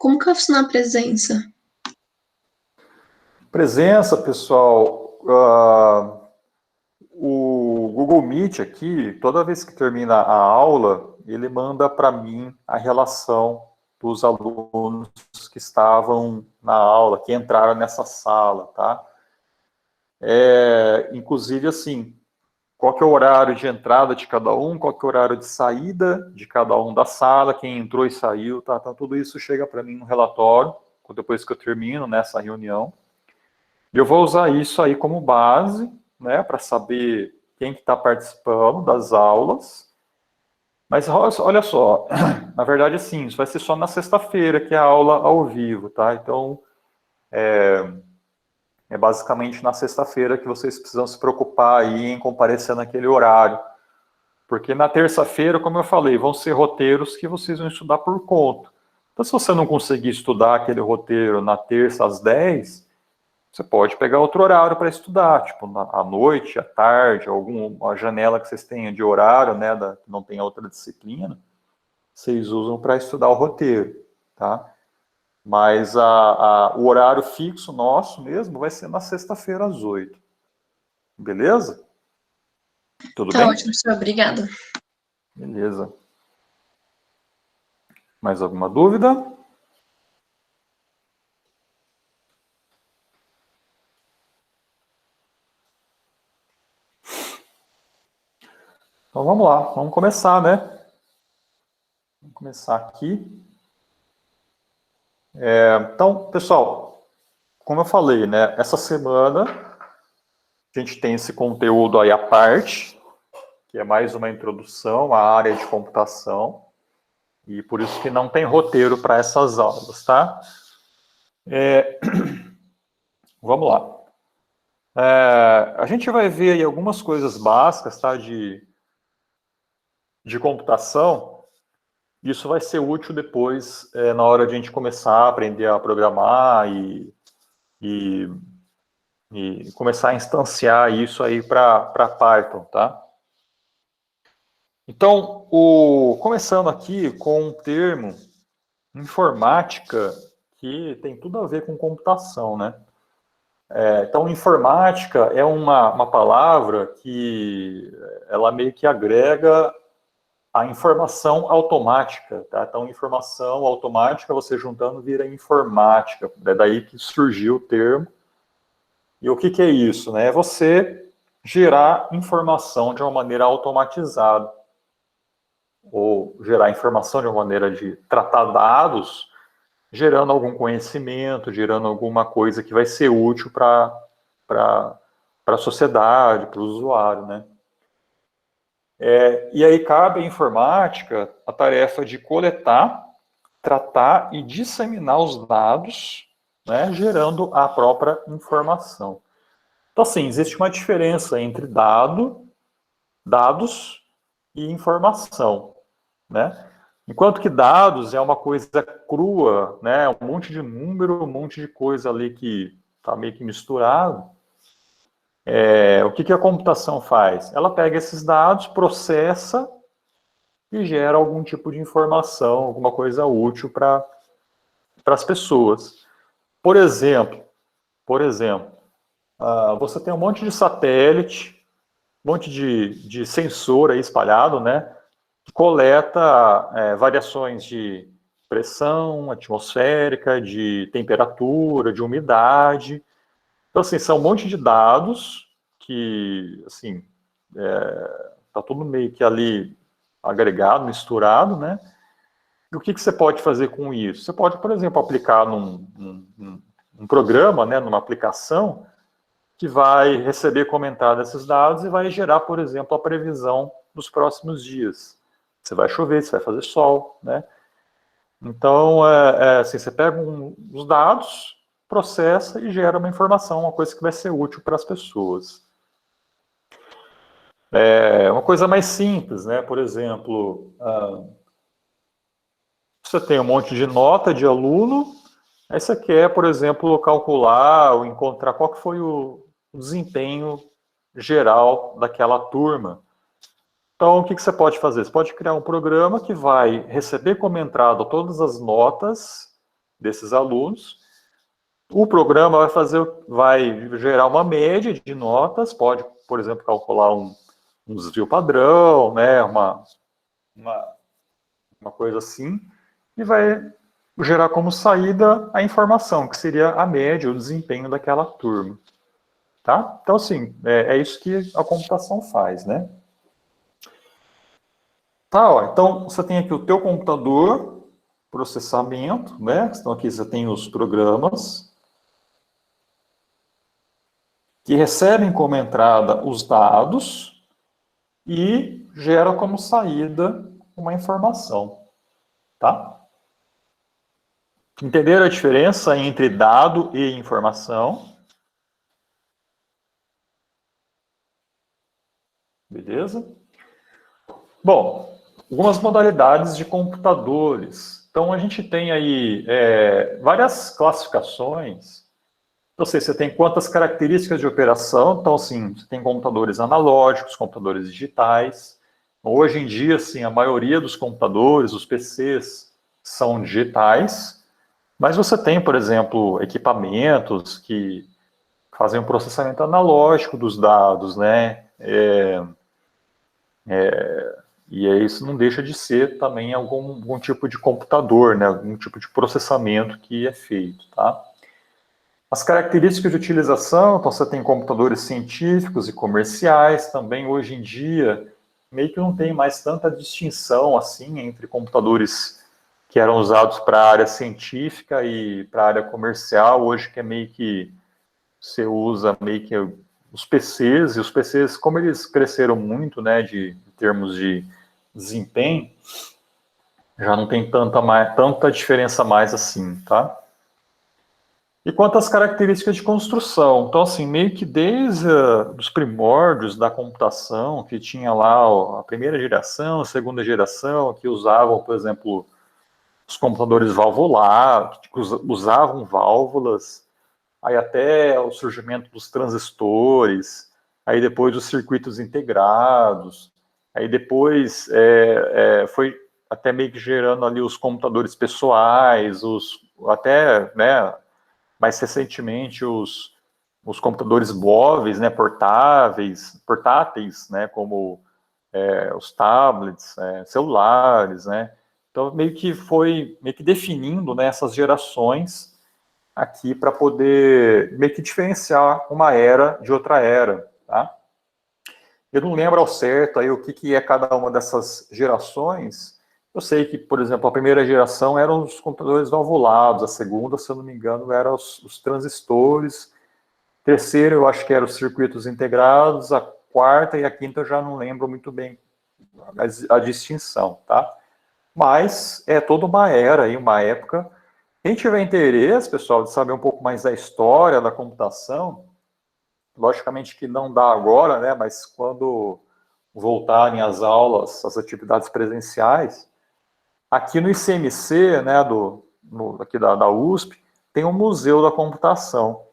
como que vai funcionar a presença? Presença, pessoal. O Google Meet aqui, toda vez que termina a aula, ele manda para mim a relação dos alunos que estavam na aula, que entraram nessa sala, tá? Inclusive, assim, qual que é o horário de entrada de cada um, qual que é o horário de saída de cada um da sala, quem entrou e saiu, tá? Então, tudo isso chega para mim no relatório, depois que eu termino nessa reunião. E eu vou usar isso aí como base, né, para saber quem que está participando das aulas. Mas olha só, na verdade, assim, isso vai ser só na sexta-feira, que é a aula ao vivo, tá? Então, é basicamente na sexta-feira que vocês precisam se preocupar aí em comparecer naquele horário. Porque na terça-feira, como eu falei, vão ser roteiros que vocês vão estudar por conta. Então, se você não conseguir estudar aquele roteiro na terça às 10, você pode pegar outro horário para estudar, tipo à noite, à tarde, alguma janela que vocês tenham de horário, né, que não tenha outra disciplina, vocês usam para estudar o roteiro, tá? Mas o horário fixo nosso mesmo vai ser na sexta-feira às 8. Beleza? Tudo Tá bem? ótimo, professor. Obrigada. Beleza. Mais alguma dúvida? Então vamos lá, vamos começar, né? Vamos começar aqui. Então, pessoal, como eu falei, né? Essa semana a gente tem esse conteúdo aí à parte, que é mais uma introdução à área de computação, e por isso que não tem roteiro para essas aulas, tá? Vamos lá. A gente vai ver aí algumas coisas básicas, tá? De computação. Isso vai ser útil depois, na hora de a gente começar a aprender a programar e começar a instanciar isso aí para Python, tá? Então, começando aqui com um termo informática que tem tudo a ver com computação, né? Então, informática é uma palavra que ela meio que agrega a informação automática, tá? Então, informação automática, você juntando, vira informática. É daí que surgiu o termo. E o que é isso, né? É você gerar informação de uma maneira automatizada. Ou gerar informação de uma maneira de tratar dados, gerando algum conhecimento, gerando alguma coisa que vai ser útil para a sociedade, para o usuário, né? E aí cabe à informática a tarefa de coletar, tratar e disseminar os dados, né, gerando a própria informação. Então, assim, existe uma diferença entre dados e informação, né? Enquanto que dados é uma coisa crua, né? Um monte de número, um monte de coisa ali que está meio que misturado. O que a computação faz? Ela pega esses dados, processa e gera algum tipo de informação, alguma coisa útil para as pessoas. Por exemplo, você tem um monte de satélite, um monte de sensor aí espalhado, né? Que coleta variações de pressão atmosférica, de temperatura, de umidade. Então, assim, são um monte de dados que, assim, tá tudo meio que ali agregado, misturado, né? E o que você pode fazer com isso? Você pode, por exemplo, aplicar num programa, né, numa aplicação, que vai receber comentário desses dados e vai gerar, por exemplo, a previsão dos próximos dias. Se vai chover, se vai fazer sol, né? Então, assim, você pega os dados, processa e gera uma informação, uma coisa que vai ser útil para as pessoas. Uma coisa mais simples, né? Por exemplo, você tem um monte de nota de aluno, aí você quer, por exemplo, calcular ou encontrar qual que foi o desempenho geral daquela turma. Então, o que você pode fazer? Você pode criar um programa que vai receber como entrada todas as notas desses alunos. O programa vai gerar uma média de notas, pode, por exemplo, calcular um desvio padrão, né, uma coisa assim, e vai gerar como saída a informação, que seria a média, o desempenho daquela turma. Tá? Então, assim, é isso que a computação faz, né? Tá, ó, então você tem aqui o teu computador, processamento, né? Então aqui você tem os programas que recebem como entrada os dados e gera como saída uma informação, tá? Entenderam a diferença entre dado e informação? Beleza? Bom, algumas modalidades de computadores. Então, a gente tem aí várias classificações. Não sei, você tem quantas características de operação. Então, assim, você tem computadores analógicos, computadores digitais. Hoje em dia, assim, a maioria dos computadores, os PCs, são digitais. Mas você tem, por exemplo, equipamentos que fazem um processamento analógico dos dados, né? E isso não deixa de ser também algum tipo de computador, né? Algum tipo de processamento que é feito, tá? As características de utilização, então você tem computadores científicos e comerciais, também hoje em dia meio que não tem mais tanta distinção assim entre computadores que eram usados para a área científica e para a área comercial, hoje que é meio que você usa meio que os PCs, e os PCs, como eles cresceram muito, né, em termos de desempenho, já não tem tanta diferença mais assim, tá? E quanto às características de construção, então assim, meio que desde os primórdios da computação, que tinha lá a primeira geração, a segunda geração, que usavam, por exemplo, os computadores valvulados, que usavam válvulas, aí até o surgimento dos transistores, aí depois os circuitos integrados, aí depois foi até meio que gerando ali os computadores pessoais, até, né, mais recentemente os computadores móveis, né, portáteis, né, como os tablets, celulares, né. Então meio que foi definindo, né, essas gerações aqui para poder meio que diferenciar uma era de outra era, tá? Eu não lembro ao certo aí o que é cada uma dessas gerações. Eu sei que, por exemplo, a primeira geração eram os computadores valvulados, a segunda, se eu não me engano, eram os transistores, a terceira eu acho que eram os circuitos integrados, a quarta e a quinta eu já não lembro muito bem a distinção, tá? Mas é toda uma era aí, uma época. Quem tiver interesse, pessoal, de saber um pouco mais da história da computação, logicamente que não dá agora, né, mas quando voltarem as aulas, as atividades presenciais, aqui no ICMC, né, aqui da USP, tem um museu da computação.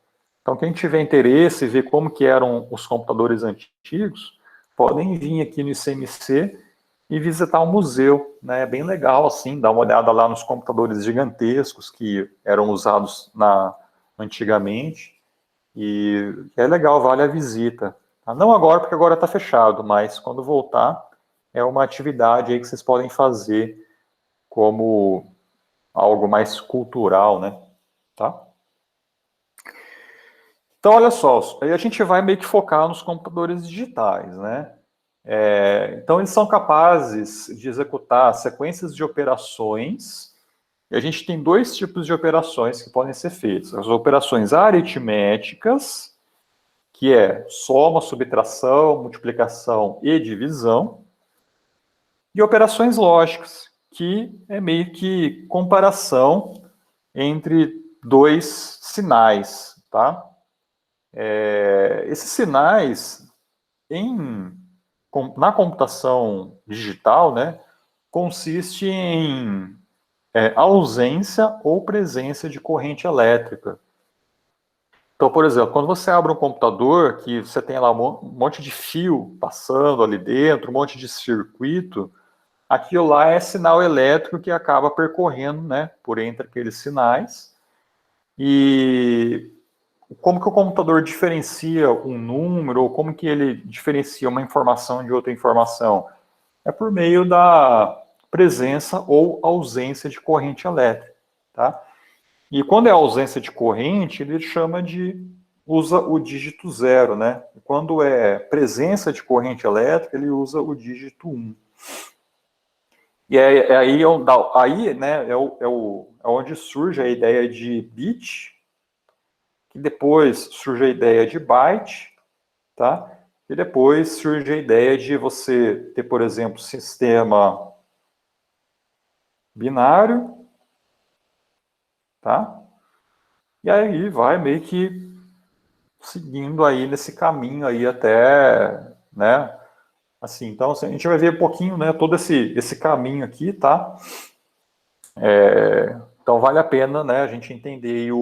Então, quem tiver interesse em ver como que eram os computadores antigos, podem vir aqui no ICMC e visitar o museu, né? É bem legal, assim, dar uma olhada lá nos computadores gigantescos que eram usados antigamente. E é legal, vale a visita. Tá? Não agora, porque agora está fechado, mas quando voltar, é uma atividade aí que vocês podem fazer como algo mais cultural, né? Tá? Então, olha só, aí a gente vai meio que focar nos computadores digitais, né? Então, eles são capazes de executar sequências de operações, e a gente tem dois tipos de operações que podem ser feitas. As operações aritméticas, que é soma, subtração, multiplicação e divisão, e operações lógicas, que é meio que comparação entre dois sinais, tá? Esses sinais, na computação digital, né, consiste em ausência ou presença de corrente elétrica. Então, por exemplo, quando você abre um computador, que você tem lá um monte de fio passando ali dentro, um monte de circuito, aquilo lá é sinal elétrico que acaba percorrendo, né, por entre aqueles sinais. E como que o computador diferencia um número, ou como que ele diferencia uma informação de outra informação? É por meio da presença ou ausência de corrente elétrica, tá? E quando é ausência de corrente, ele usa o dígito 0, né? E quando é presença de corrente elétrica, ele usa o dígito 1. E aí, né, onde surge a ideia de bit, que depois surge a ideia de byte, tá? E depois surge a ideia de você ter, por exemplo, sistema binário, tá? E aí vai meio que seguindo aí nesse caminho aí até, né? Assim, então a gente vai ver um pouquinho, né, todo esse caminho aqui, tá? Então vale a pena, né, a gente entender aí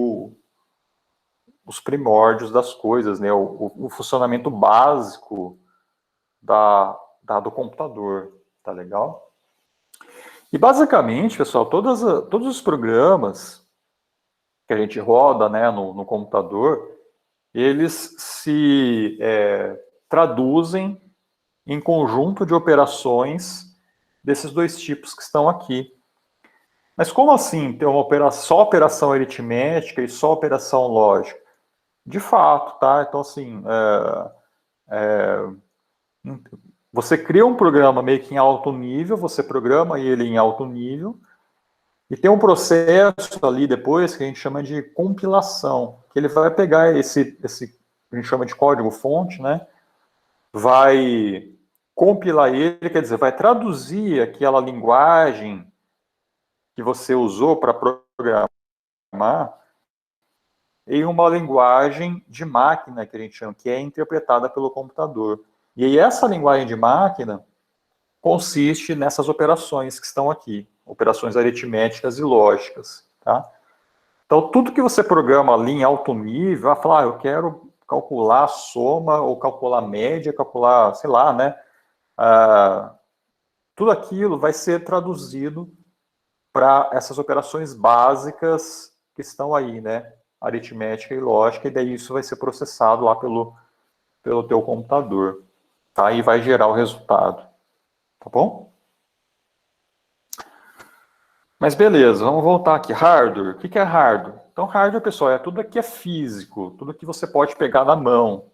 os primórdios das coisas, né, o funcionamento básico do computador, tá legal? E basicamente, pessoal, todos os programas que a gente roda, né, no computador, eles se traduzem em conjunto de operações desses dois tipos que estão aqui. Mas como assim ter só operação aritmética e só operação lógica? De fato, tá? Então, assim, você cria um programa meio que em alto nível, você programa ele em alto nível, e tem um processo ali depois que a gente chama de compilação, que ele vai pegar esse a gente chama de código-fonte, né? Vai compilar ele, quer dizer, vai traduzir aquela linguagem que você usou para programar em uma linguagem de máquina, que a gente chama, que é interpretada pelo computador. E aí essa linguagem de máquina consiste nessas operações que estão aqui, operações aritméticas e lógicas, tá? Então, tudo que você programa ali em alto nível, vai falar, eu quero calcular soma, ou calcular média, calcular, sei lá, né? Tudo aquilo vai ser traduzido para essas operações básicas que estão aí, né? Aritmética e lógica, e daí isso vai ser processado lá pelo teu computador, tá? E vai gerar o resultado, tá bom? Mas beleza, vamos voltar aqui. Hardware, o que é hardware? Então, hardware, pessoal, tudo aqui é físico, tudo que você pode pegar na mão.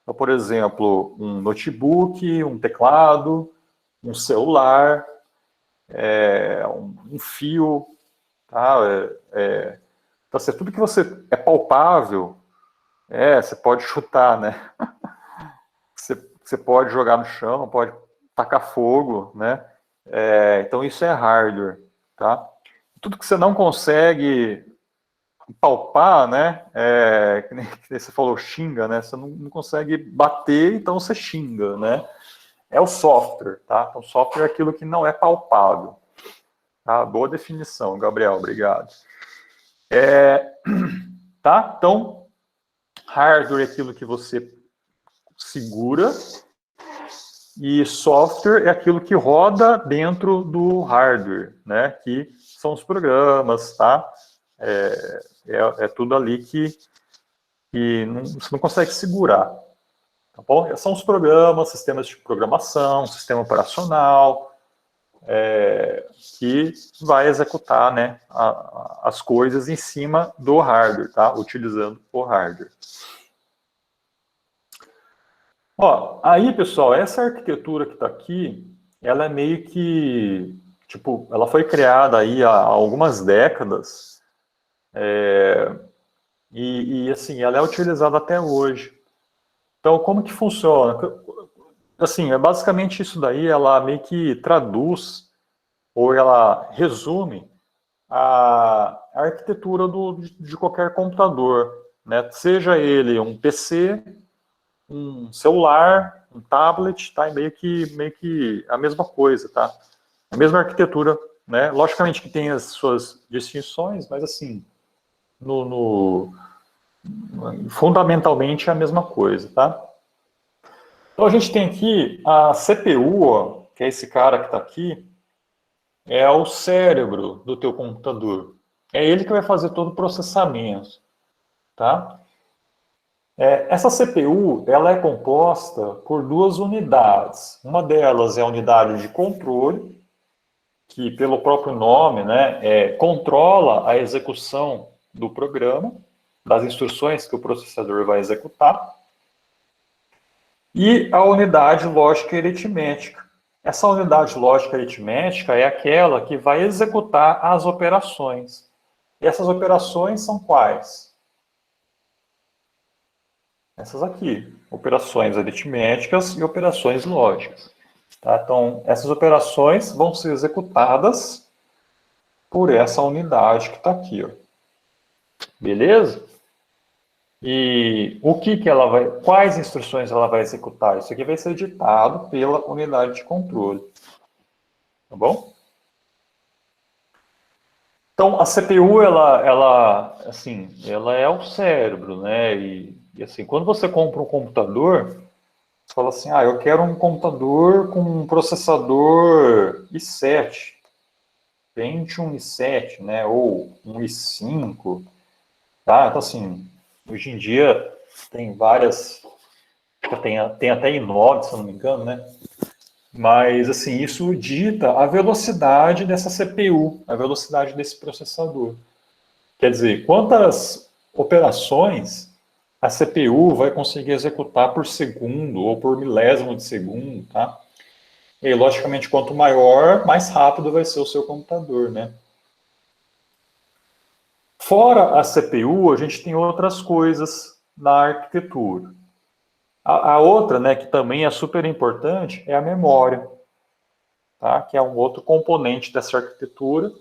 Então, por exemplo, um notebook, um teclado, um celular, um fio, tá? Então, assim, tudo que você é palpável, você pode chutar, né? Você pode jogar no chão, pode tacar fogo, né? Então, isso é hardware, tá? Tudo que você não consegue palpar, né? Que nem você falou, xinga, né? Você não consegue bater, então você xinga, né? É o software, tá? Então, software é aquilo que não é palpável. Tá? Boa definição, Gabriel, obrigado. Tá? Então, hardware é aquilo que você segura e software é aquilo que roda dentro do hardware, né? Que são os programas, tá? É tudo ali que você não consegue segurar, tá bom? São os programas, sistemas de programação, sistema operacional, que vai executar, né, as coisas em cima do hardware, tá? Utilizando o hardware. Ó, aí, pessoal, essa arquitetura que está aqui, ela é meio que, tipo, ela foi criada aí há algumas décadas, e assim, ela é utilizada até hoje. Então, como que funciona? Assim, é basicamente isso daí, ela meio que traduz, ou ela resume a arquitetura de qualquer computador, né? Seja ele um PC, um celular, um tablet, tá? E meio que a mesma coisa, tá? A mesma arquitetura, né? Logicamente que tem as suas distinções, mas assim, fundamentalmente é a mesma coisa, tá? Então a gente tem aqui a CPU, ó, que é esse cara que está aqui, é o cérebro do teu computador. É ele que vai fazer todo o processamento, tá? Essa CPU, ela é composta por duas unidades. Uma delas é a unidade de controle, que pelo próprio nome, né, controla a execução do programa, das instruções que o processador vai executar. E a unidade lógica e aritmética. Essa unidade lógica e aritmética é aquela que vai executar as operações. E essas operações são quais? Essas aqui, operações aritméticas e operações lógicas. Tá? Então, essas operações vão ser executadas por essa unidade que está aqui. Ó. Beleza? E o que ela vai, quais instruções ela vai executar? Isso aqui vai ser ditado pela unidade de controle. Tá bom? Então, a CPU, ela é o cérebro, né? E assim, quando você compra um computador, você fala assim, eu quero um computador com um processador i7, Pentium i7, né? Ou um i5, tá? Então, assim, hoje em dia tem várias, tem até i9, se eu não me engano, né? Mas, assim, isso dita a velocidade dessa CPU, a velocidade desse processador. Quer dizer, quantas operações a CPU vai conseguir executar por segundo ou por milésimo de segundo, tá? E aí, logicamente, quanto maior, mais rápido vai ser o seu computador, né? Fora a CPU, a gente tem outras coisas na arquitetura. A outra, né, que também é super importante, é a memória, tá? Que é um outro componente dessa arquitetura,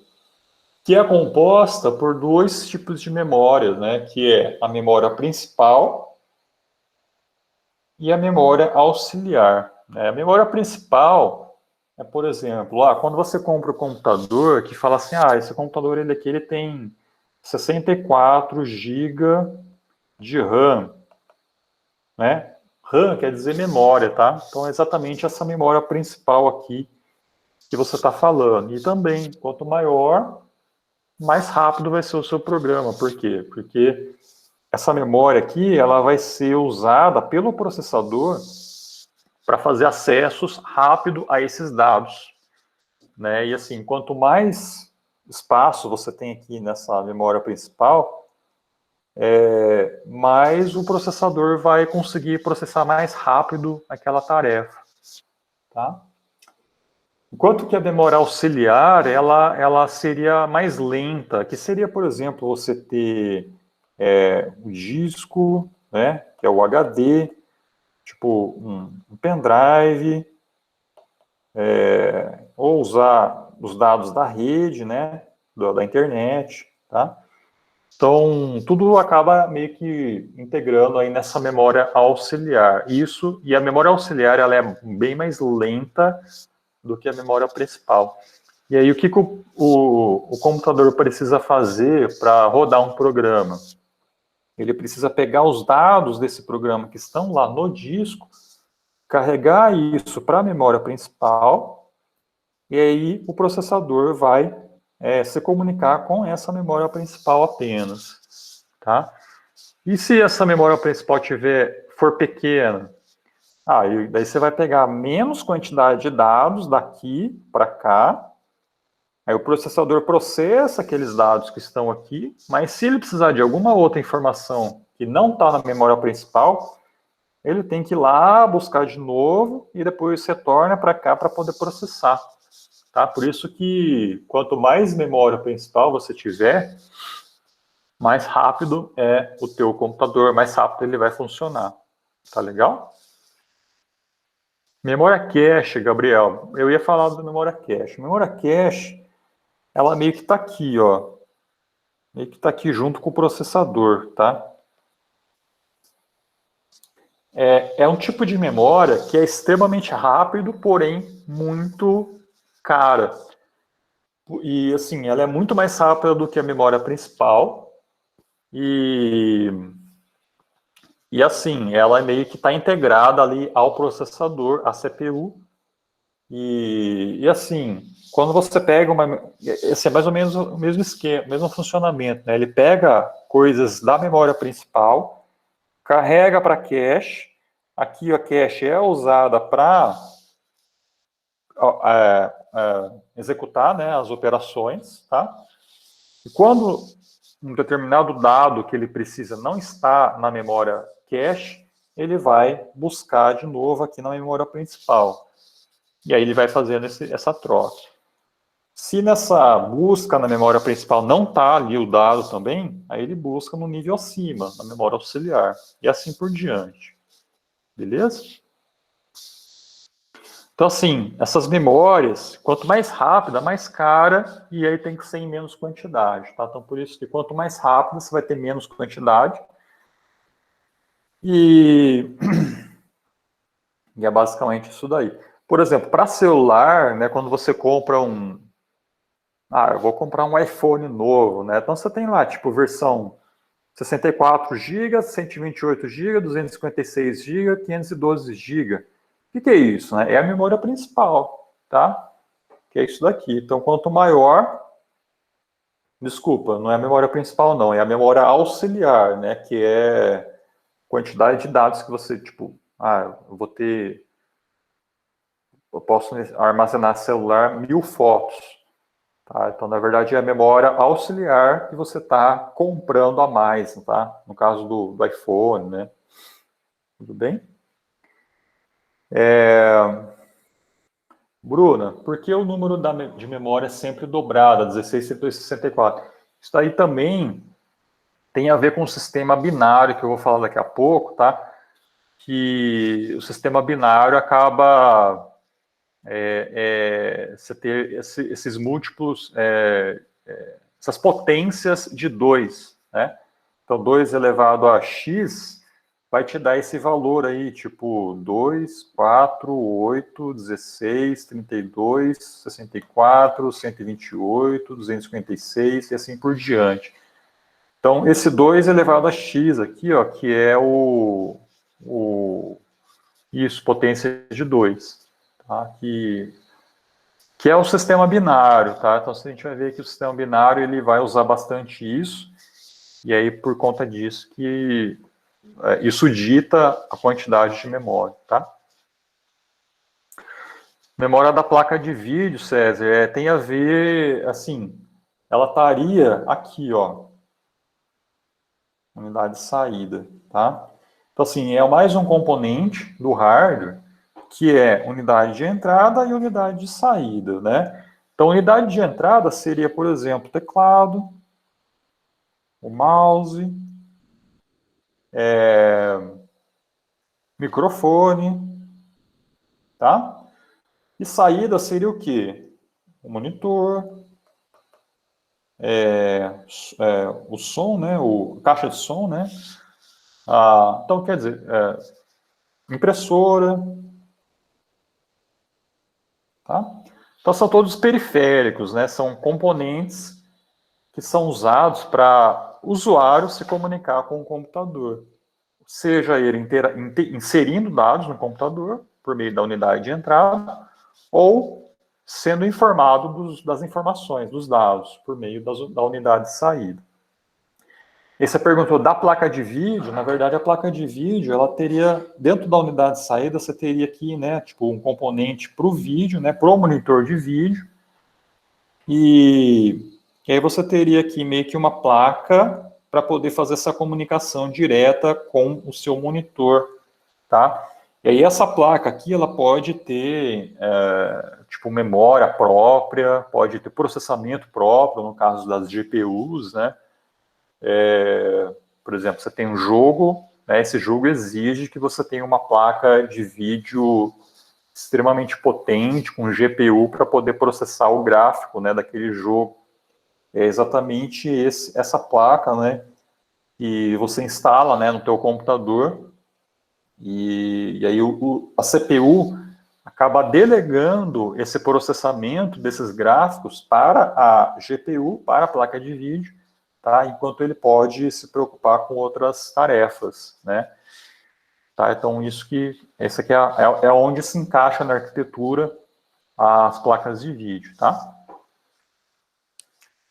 que é composta por dois tipos de memória, né? Que é a memória principal e a memória auxiliar. Né? A memória principal é, por exemplo, quando você compra o computador, que fala assim, esse computador ele tem 64 GB de RAM, né? RAM quer dizer memória, tá? Então é exatamente essa memória principal aqui que você está falando. E também, quanto maior, mais rápido vai ser o seu programa. Por quê? Porque essa memória aqui, ela vai ser usada pelo processador para fazer acessos rápido a esses dados. Né? E assim, quanto mais espaço você tem aqui nessa memória principal, mais o processador vai conseguir processar mais rápido aquela tarefa. Tá? Enquanto que a memória auxiliar, ela seria mais lenta, que seria, por exemplo, você ter o disco, né, que é o HD, tipo um pendrive, ou usar os dados da rede, né, da internet, tá? Então, tudo acaba meio que integrando aí nessa memória auxiliar. E a memória auxiliar, ela é bem mais lenta do que a memória principal. E aí, o que, que o computador precisa fazer para rodar um programa? Ele precisa pegar os dados desse programa que estão lá no disco, carregar isso para a memória principal, e aí o processador vai se comunicar com essa memória principal apenas. Tá? E se essa memória principal for pequena? Daí você vai pegar menos quantidade de dados daqui para cá, aí o processador processa aqueles dados que estão aqui, mas se ele precisar de alguma outra informação que não está na memória principal, ele tem que ir lá buscar de novo e depois retorna para cá para poder processar. Tá? Por isso que quanto mais memória principal você tiver, mais rápido é o teu computador, mais rápido ele vai funcionar. Tá legal? Memória cache, Gabriel. Eu ia falar da memória cache. Memória cache, ela meio que está aqui, ó. Meio que está aqui junto com o processador, tá? É um tipo de memória que é extremamente rápido, porém muito cara. E, assim, ela é muito mais rápida do que a memória principal. E assim, ela meio que está integrada ali ao processador, à CPU. E assim, quando você pega esse é mais ou menos o mesmo esquema, o mesmo funcionamento, né? Ele pega coisas da memória principal, carrega para cache. Aqui a cache é usada para executar, né, as operações, tá? E quando um determinado dado que ele precisa não está na memória cache, ele vai buscar de novo aqui na memória principal. E aí ele vai fazendo essa troca. Se nessa busca na memória principal não está ali o dado também, aí ele busca no nível acima, na memória auxiliar. E assim por diante. Beleza? Então, assim, essas memórias, quanto mais rápida, mais cara, e aí tem que ser em menos quantidade, tá? Então, por isso que quanto mais rápido, você vai ter menos quantidade. E é basicamente isso daí. Por exemplo, para celular, né, quando você compra eu vou comprar um iPhone novo, né? Então você tem lá, tipo, versão 64 GB, 128 GB, 256 GB, 512 GB. O que é isso, né? É a memória principal, tá? Que é isso daqui. Então, quanto maior... Desculpa, não é a memória principal, não. É a memória auxiliar, né? Que é quantidade de dados que você, tipo... eu posso armazenar celular 1000 fotos. Tá? Então, na verdade, é a memória auxiliar que você está comprando a mais, tá? No caso do iPhone, né? Tudo bem? Bruna, por que o número de memória é sempre dobrado, 16, 164? Isso aí também tem a ver com o sistema binário, que eu vou falar daqui a pouco, tá? Que o sistema binário acaba... você ter esses múltiplos, essas potências de 2, né? Então, 2 elevado a x vai te dar esse valor aí, tipo 2, 4, 8, 16, 32, 64, 128, 256 e assim por diante. Então, esse 2 elevado a x aqui, ó, que é isso, potência de 2. Tá? Que é o sistema binário, tá? Então, a gente vai ver que o sistema binário ele vai usar bastante isso, e aí, por conta disso, que isso dita a quantidade de memória, tá? Memória da placa de vídeo, César, tem a ver, assim, ela estaria aqui, ó, unidade de saída, tá? Então, assim, é mais um componente do hardware, que é unidade de entrada e unidade de saída, né? Então, unidade de entrada seria, por exemplo, o teclado, o mouse, microfone, tá? E saída seria o quê? O monitor, o som, né? A caixa de som, né? Então, quer dizer, impressora, tá? Então, são todos periféricos, né? São componentes que são usados para o usuário se comunicar com o computador. Seja ele inserindo dados no computador, por meio da unidade de entrada, ou sendo informado das informações, dos dados, por meio da unidade de saída. E você perguntou da placa de vídeo. Na verdade, a placa de vídeo, ela teria, dentro da unidade de saída, você teria aqui, né, tipo, um componente para o vídeo, né, para o monitor de vídeo, e aí você teria aqui meio que uma placa para poder fazer essa comunicação direta com o seu monitor, tá? E aí essa placa aqui, ela pode ter, tipo, memória própria, pode ter processamento próprio, no caso das GPUs, né? Por exemplo, você tem um jogo, né, esse jogo exige que você tenha uma placa de vídeo extremamente potente, com GPU, para poder processar o gráfico, né, daquele jogo. É exatamente essa placa, né, que você instala, né, no teu computador, e aí a CPU acaba delegando esse processamento desses gráficos para a GPU, para a placa de vídeo, tá? Enquanto ele pode se preocupar com outras tarefas, né? Tá? Então, esse aqui é onde se encaixa na arquitetura as placas de vídeo, tá?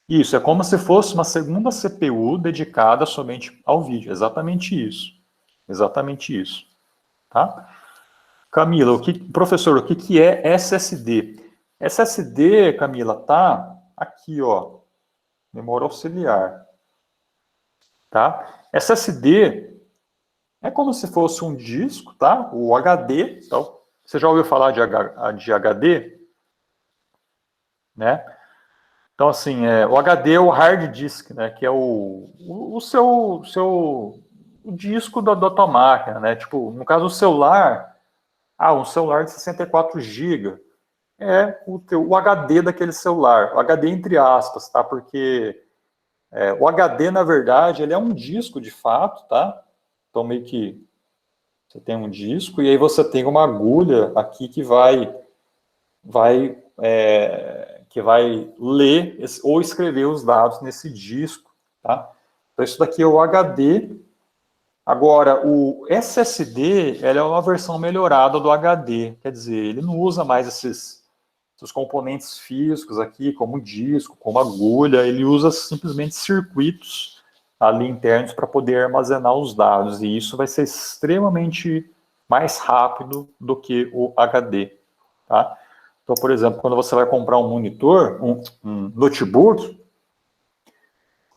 Isso, é como se fosse uma segunda CPU dedicada somente ao vídeo, exatamente isso. Exatamente isso, tá? Camila, professor, o que é SSD? SSD, Camila, tá aqui, ó, memória auxiliar, tá? SSD é como se fosse um disco, tá? O HD, então, você já ouviu falar de HD? Né? Então, assim, o HD é o hard disk, né? Que é o seu disco da tua máquina, né? Tipo, no caso do celular, um celular de 64 GB é o HD daquele celular. O HD entre aspas, tá? Porque o HD, na verdade, ele é um disco de fato, tá? Então, meio que você tem um disco e aí você tem uma agulha aqui que vai ler ou escrever os dados nesse disco, tá? Então, isso daqui é o HD. Agora, o SSD, ele é uma versão melhorada do HD, quer dizer, ele não usa mais esses componentes físicos aqui, como disco, como agulha, ele usa simplesmente circuitos ali internos para poder armazenar os dados, e isso vai ser extremamente mais rápido do que o HD, tá? Então, por exemplo, quando você vai comprar um monitor, um notebook,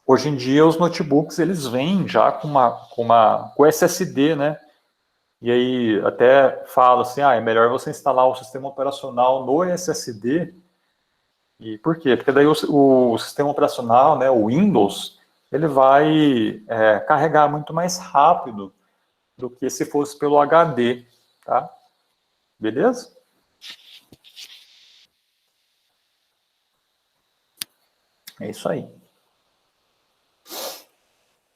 hoje em dia os notebooks eles vêm já com SSD, né? E aí até fala assim, é melhor você instalar o sistema operacional no SSD. E por quê? Porque daí o sistema operacional, né, o Windows, ele vai carregar muito mais rápido do que se fosse pelo HD, tá? Beleza? É isso aí.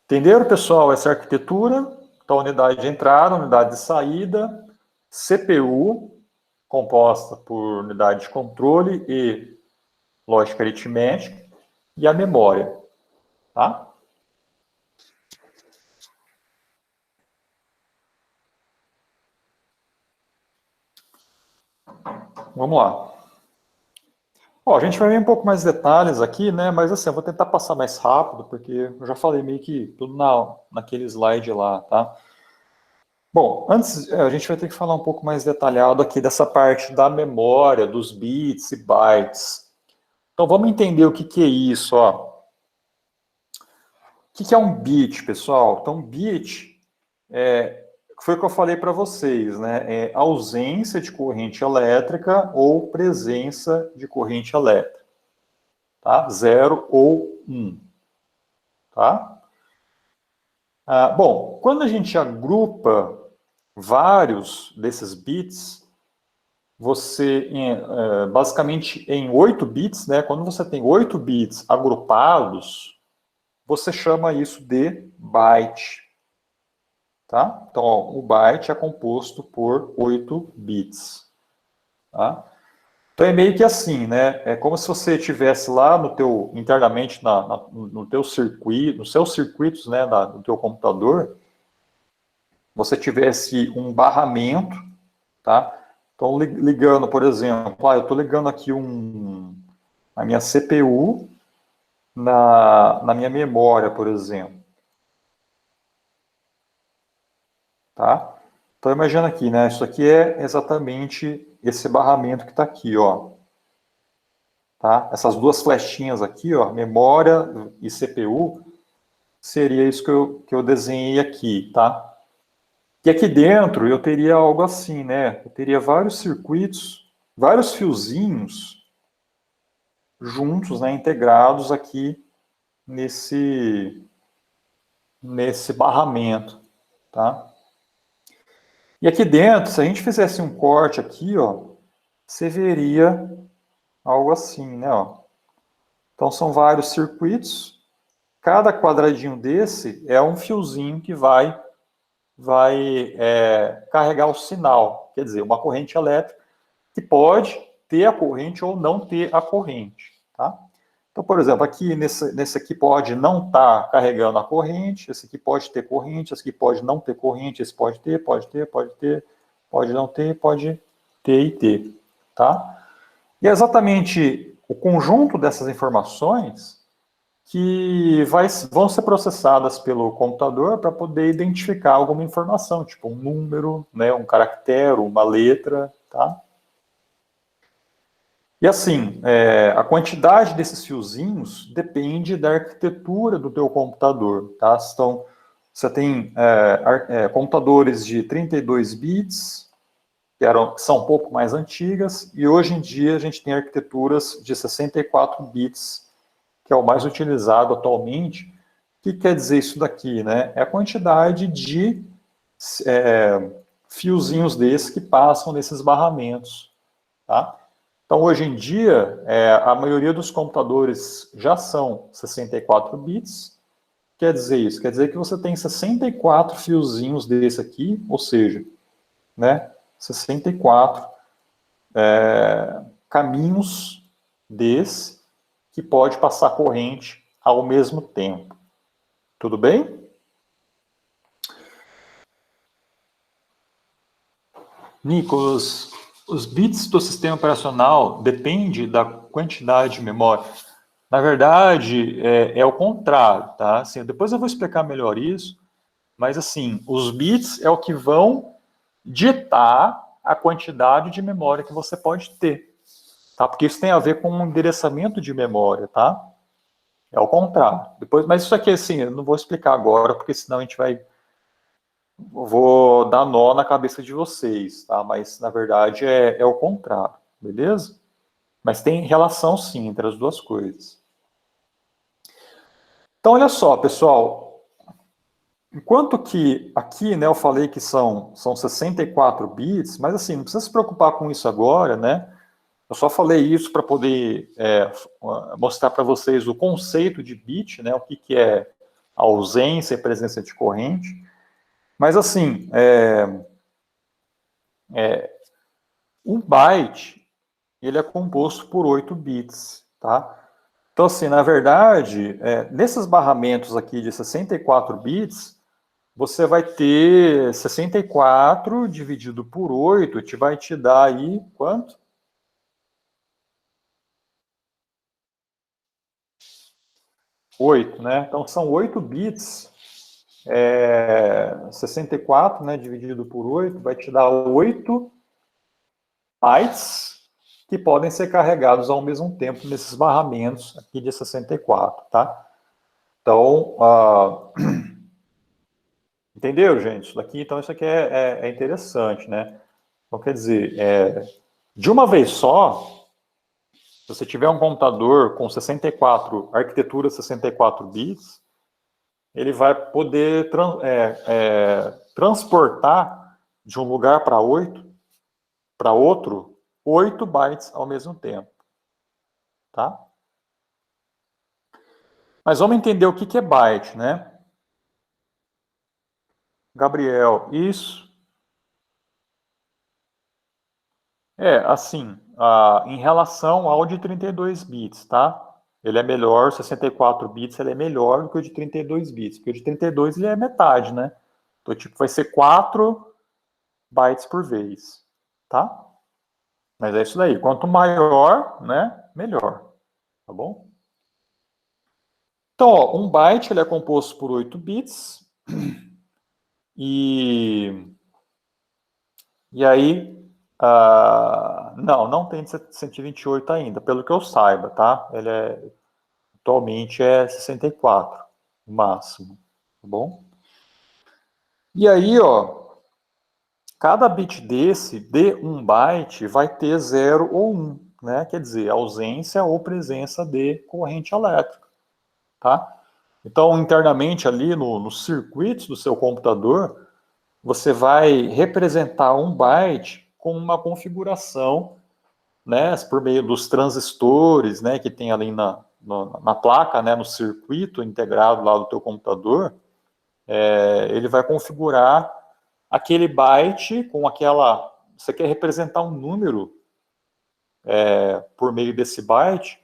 Entenderam, pessoal, essa arquitetura? Então, unidade de entrada, unidade de saída, CPU, composta por unidade de controle e lógica aritmética, e a memória, tá? Vamos lá. Ó, a gente vai ver um pouco mais de detalhes aqui, né? Mas assim, eu vou tentar passar mais rápido, porque eu já falei meio que tudo naquele slide lá, tá? Bom, antes a gente vai ter que falar um pouco mais detalhado aqui dessa parte da memória, dos bits e bytes. Então vamos entender o que é isso, ó. O que é um bit, pessoal? Então, bit foi o que eu falei para vocês, né? É ausência de corrente elétrica ou presença de corrente elétrica, tá? 0 ou 1, tá? Bom, quando a gente agrupa vários desses bits, basicamente em 8 bits, né? Quando você tem 8 bits agrupados, você chama isso de byte. Tá? Então, ó, o byte é composto por 8 bits. Tá? Então é meio que assim, né? É como se você tivesse lá no teu internamente no teu circuito, nos seus circuitos, né, no teu computador, você tivesse um barramento, tá? Então ligando, por exemplo, eu estou ligando aqui a minha CPU na minha memória, por exemplo, tá? Então imagina aqui, né? Isso aqui é exatamente esse barramento que está aqui, ó. Tá? Essas duas flechinhas aqui, ó, memória e CPU, seria isso que eu desenhei aqui, tá? E aqui dentro eu teria algo assim, né? Eu teria vários circuitos, vários fiozinhos juntos, né, integrados aqui nesse barramento, tá? E aqui dentro, se a gente fizesse um corte aqui, ó, você veria algo assim, né, ó. Então são vários circuitos. Cada quadradinho desse é um fiozinho que vai carregar o sinal, quer dizer, uma corrente elétrica que pode ter a corrente ou não ter a corrente, tá? Então, por exemplo, aqui nesse aqui pode não estar carregando a corrente, esse aqui pode ter corrente, esse aqui pode não ter corrente, esse pode ter, pode não ter, pode ter e ter, tá? E é exatamente o conjunto dessas informações que vão ser processadas pelo computador para poder identificar alguma informação, tipo um número, né, um caractere, uma letra, tá? E assim, a quantidade desses fiozinhos depende da arquitetura do teu computador, tá? Então, você tem computadores de 32 bits, que são um pouco mais antigas, e hoje em dia a gente tem arquiteturas de 64 bits, que é o mais utilizado atualmente. O que quer dizer isso daqui, né? É a quantidade de fiozinhos desses que passam nesses barramentos, tá? Então, hoje em dia, a maioria dos computadores já são 64 bits. Quer dizer isso? Quer dizer que você tem 64 fiozinhos desse aqui, ou seja, né, 64 caminhos desse que pode passar corrente ao mesmo tempo. Tudo bem? Nicolas, os bits do sistema operacional dependem da quantidade de memória. Na verdade, é o contrário, tá? Assim, depois eu vou explicar melhor isso, mas assim, os bits é o que vão ditar a quantidade de memória que você pode ter, tá? Porque isso tem a ver com o endereçamento de memória, tá? É o contrário. Depois, mas isso aqui, assim, eu não vou explicar agora, porque senão a gente vou dar nó na cabeça de vocês, tá? Mas, na verdade, é o contrário, beleza? Mas tem relação, sim, entre as duas coisas. Então, olha só, pessoal. Enquanto que aqui, né, eu falei que são 64 bits, mas, assim, não precisa se preocupar com isso agora, né? Eu só falei isso para poder mostrar para vocês o conceito de bit, né? O que é ausência e presença de corrente. Mas, assim, um byte, ele é composto por 8 bits, tá? Então, assim, na verdade, nesses barramentos aqui de 64 bits, você vai ter 64 dividido por 8, vai te dar aí, quanto? 8, né? Então, são 8 bits, 64, né, dividido por 8, vai te dar 8 bytes que podem ser carregados ao mesmo tempo nesses barramentos aqui de 64, tá? Então, entenderam, gente? Isso daqui, então, isso aqui é interessante, né? Então, quer dizer, de uma vez só, se você tiver um computador com 64, arquitetura 64 bits, ele vai poder transportar de um lugar para outro, 8 bytes ao mesmo tempo, tá? Mas vamos entender o que é byte, né? Gabriel, isso. Assim, em relação ao de 32 bits, tá? Ele é melhor, 64 bits, ele é melhor do que o de 32 bits, porque o de 32 ele é metade, né? Então, tipo, vai ser 4 bytes por vez, tá? Mas é isso daí. Quanto maior, né, melhor. Tá bom? Então, ó, 1 byte ele é composto por 8 bits. E aí, não tem 128 ainda, pelo que eu saiba, tá? Atualmente é 64, o máximo, tá bom? E aí, ó, cada bit desse, de 1 byte, vai ter 0 ou 1, né? Quer dizer, ausência ou presença de corrente elétrica, tá? Então, internamente ali nos circuitos do seu computador, você vai representar 1 byte com uma configuração, né, por meio dos transistores, né, que tem ali na placa, né, no circuito integrado lá do teu computador, ele vai configurar aquele byte com aquela... Você quer representar um número por meio desse byte,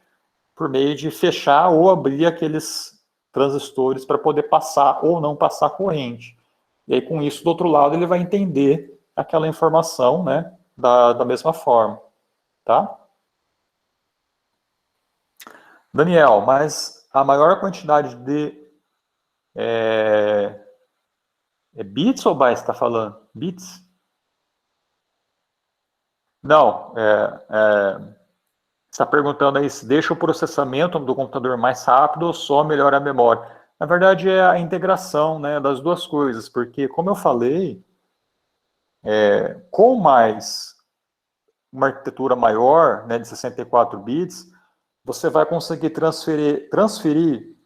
por meio de fechar ou abrir aqueles transistores para poder passar ou não passar corrente. E aí, com isso, do outro lado, ele vai entender aquela informação, né, da mesma forma, tá? Daniel, mas a maior quantidade de bits ou bytes está falando? Bits? Não, você está perguntando aí se deixa o processamento do computador mais rápido ou só melhora a memória. Na verdade, é a integração, né, das duas coisas, porque, como eu falei, com mais uma arquitetura maior, né, de 64 bits, você vai conseguir transferir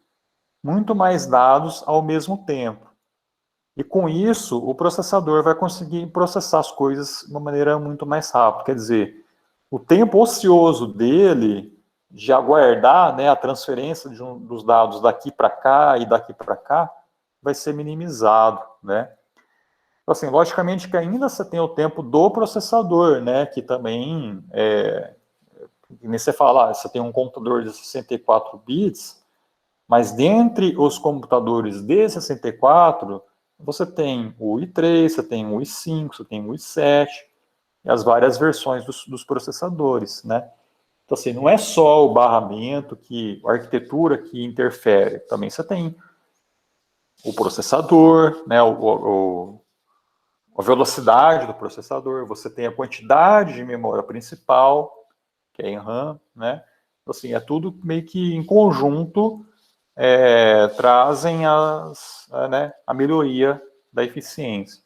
muito mais dados ao mesmo tempo. E com isso, o processador vai conseguir processar as coisas de uma maneira muito mais rápida. Quer dizer, o tempo ocioso dele de aguardar, né, a transferência dos dados daqui para cá e daqui para cá vai ser minimizado, né? Então, assim, logicamente que ainda você tem o tempo do processador, né, que também, nem você fala, você tem um computador de 64 bits, mas dentre os computadores de 64, você tem o i3, você tem o i5, você tem o i7, e as várias versões dos processadores, né? Então, assim, não é só o barramento, a arquitetura que interfere, também você tem o processador, né, a velocidade do processador, você tem a quantidade de memória principal, que é em RAM, né? Então, assim, é tudo meio que em conjunto trazem a melhoria da eficiência,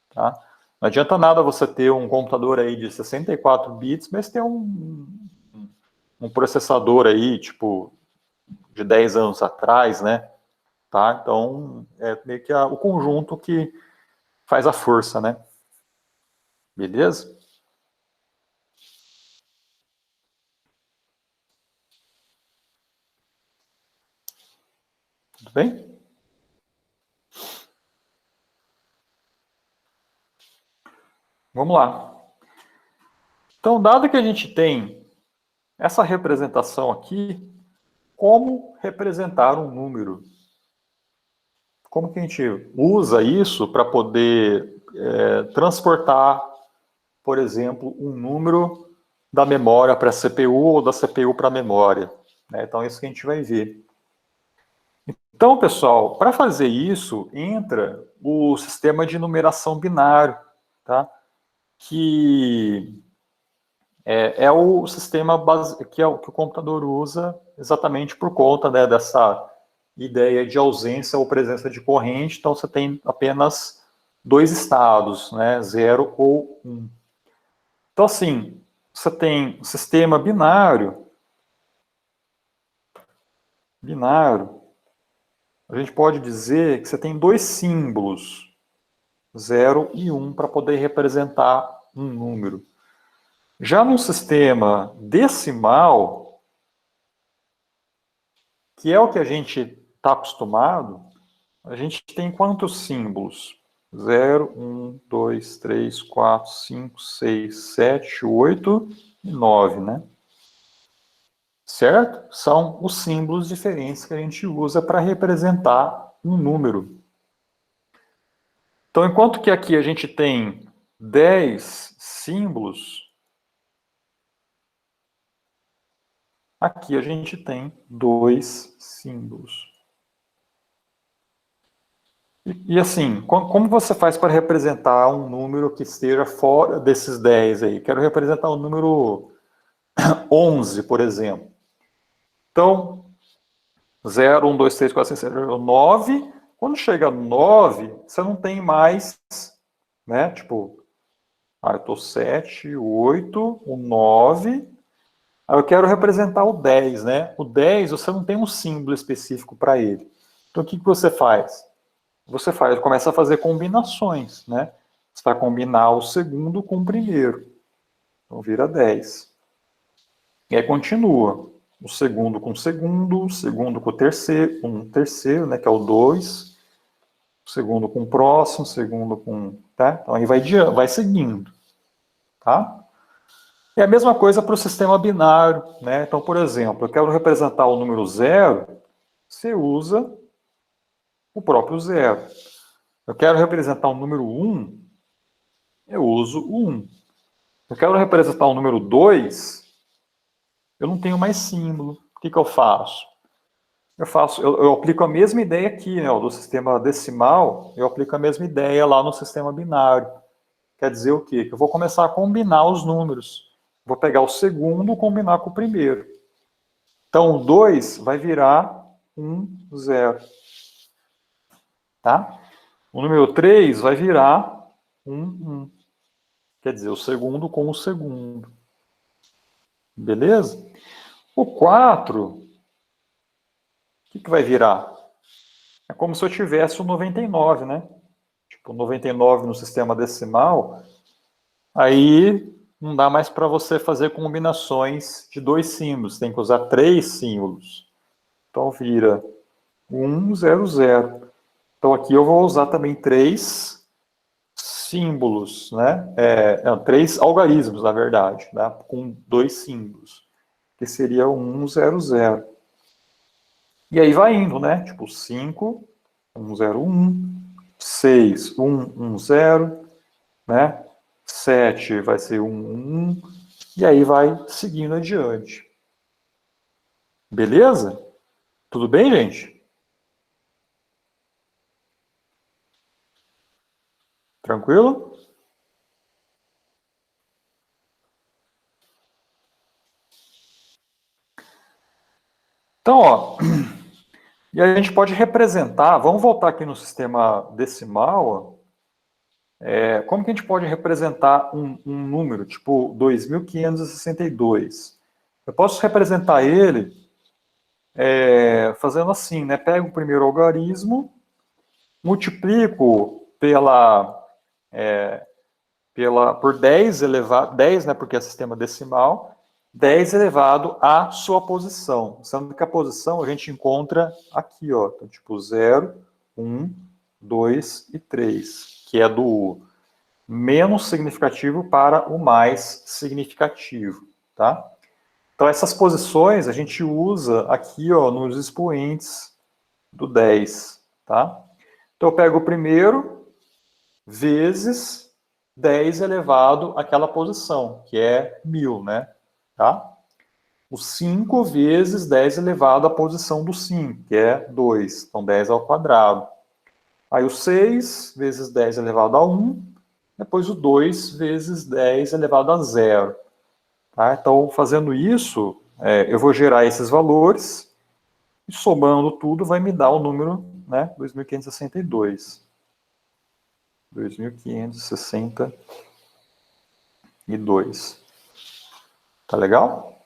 tá? Não adianta nada você ter um computador aí de 64 bits, mas ter um processador aí, tipo, de 10 anos atrás, né? Tá? Então, é meio que o conjunto que faz a força, né? Beleza? Tudo bem? Vamos lá. Então, dado que a gente tem essa representação aqui, como representar um número? Como que a gente usa isso para poder transportar, por exemplo, um número da memória para a CPU ou da CPU para a memória, né? Então, é isso que a gente vai ver. Então, pessoal, para fazer isso, entra o sistema de numeração binário, tá? Que é o sistema que o computador usa exatamente por conta, né, dessa ideia de ausência ou presença de corrente. Então, você tem apenas dois estados, né, 0 ou 1. Então, assim, você tem sistema binário, a gente pode dizer que você tem dois símbolos, 0 e 1, para poder representar um número. Já no sistema decimal, que é o que a gente está acostumado, a gente tem quantos símbolos? 0, 1, 2, 3, 4, 5, 6, 7, 8 e 9, né? Certo? São os símbolos diferentes que a gente usa para representar um número. Então, enquanto que aqui a gente tem 10 símbolos, aqui a gente tem 2 símbolos. E assim, como você faz para representar um número que esteja fora desses 10 aí? Quero representar o número 11, por exemplo. Então, 0, 1, 2, 3, 4, 5, 6, 7, 9. Quando chega a 9, você não tem mais, né? Tipo, eu estou 7, 8, o 9. Aí eu quero representar o 10, né? O 10, você não tem um símbolo específico para ele. Então, o que você faz? Você começa a fazer combinações, né? Você vai combinar o segundo com o primeiro. Então, vira 10. E aí continua. O segundo com o segundo com o terceiro, né, que é o 2, o segundo com o próximo, o segundo com... Tá? Então aí vai seguindo. Tá? E a mesma coisa para o sistema binário. Né? Então, por exemplo, eu quero representar o número 0, você usa o próprio 0. Eu quero representar o número 1, eu uso o 1. Eu quero representar o número 2, eu não tenho mais símbolo. O que eu faço? Eu aplico a mesma ideia aqui, né, do sistema decimal, eu aplico a mesma ideia lá no sistema binário. Quer dizer o quê? Que eu vou começar a combinar os números. Vou pegar o segundo e combinar com o primeiro. Então, o 2 vai virar 1, 0. Tá? O número 3 vai virar 1, 1. Quer dizer, o segundo com o segundo. Beleza? O 4... O que vai virar? É como se eu tivesse o 99, né? Tipo, 99 no sistema decimal, aí não dá mais para você fazer combinações de 2 símbolos, tem que usar 3 símbolos. Então vira 1, 0, 0. Então aqui eu vou usar também 3 símbolos, né? 3 algarismos, na verdade, né? Com 2 símbolos, que seria 1, 0, 0. E aí vai indo, né? Tipo 5, 1, 0, 1, 6, 1, 1, 0, né? 7 vai ser 1, 1, 1, e aí vai seguindo adiante. Beleza? Tudo bem, gente? Tranquilo? Então, ó, e a gente pode representar, vamos voltar aqui no sistema decimal, como que a gente pode representar um número, tipo 2.562? Eu posso representar ele fazendo assim, né? Pego o primeiro algarismo, multiplico por 10 elevado, 10, né, porque é sistema decimal, 10 elevado à sua posição. Sendo que a posição a gente encontra aqui, ó, então, tipo 0, 1, 2 e 3, que é do menos significativo para o mais significativo, tá? Então essas posições a gente usa aqui, ó, nos expoentes do 10, tá? Então eu pego o primeiro vezes 10 elevado àquela posição, que é 1000, né? Tá? O 5 vezes 10 elevado à posição do 5, que é 2, então 10 ao quadrado. Aí o 6 vezes 10 elevado a 1, depois o 2 vezes 10 elevado a 0. Tá? Então, fazendo isso, eu vou gerar esses valores, e somando tudo vai me dar o número, né, 2.562. 2.562. Tá legal?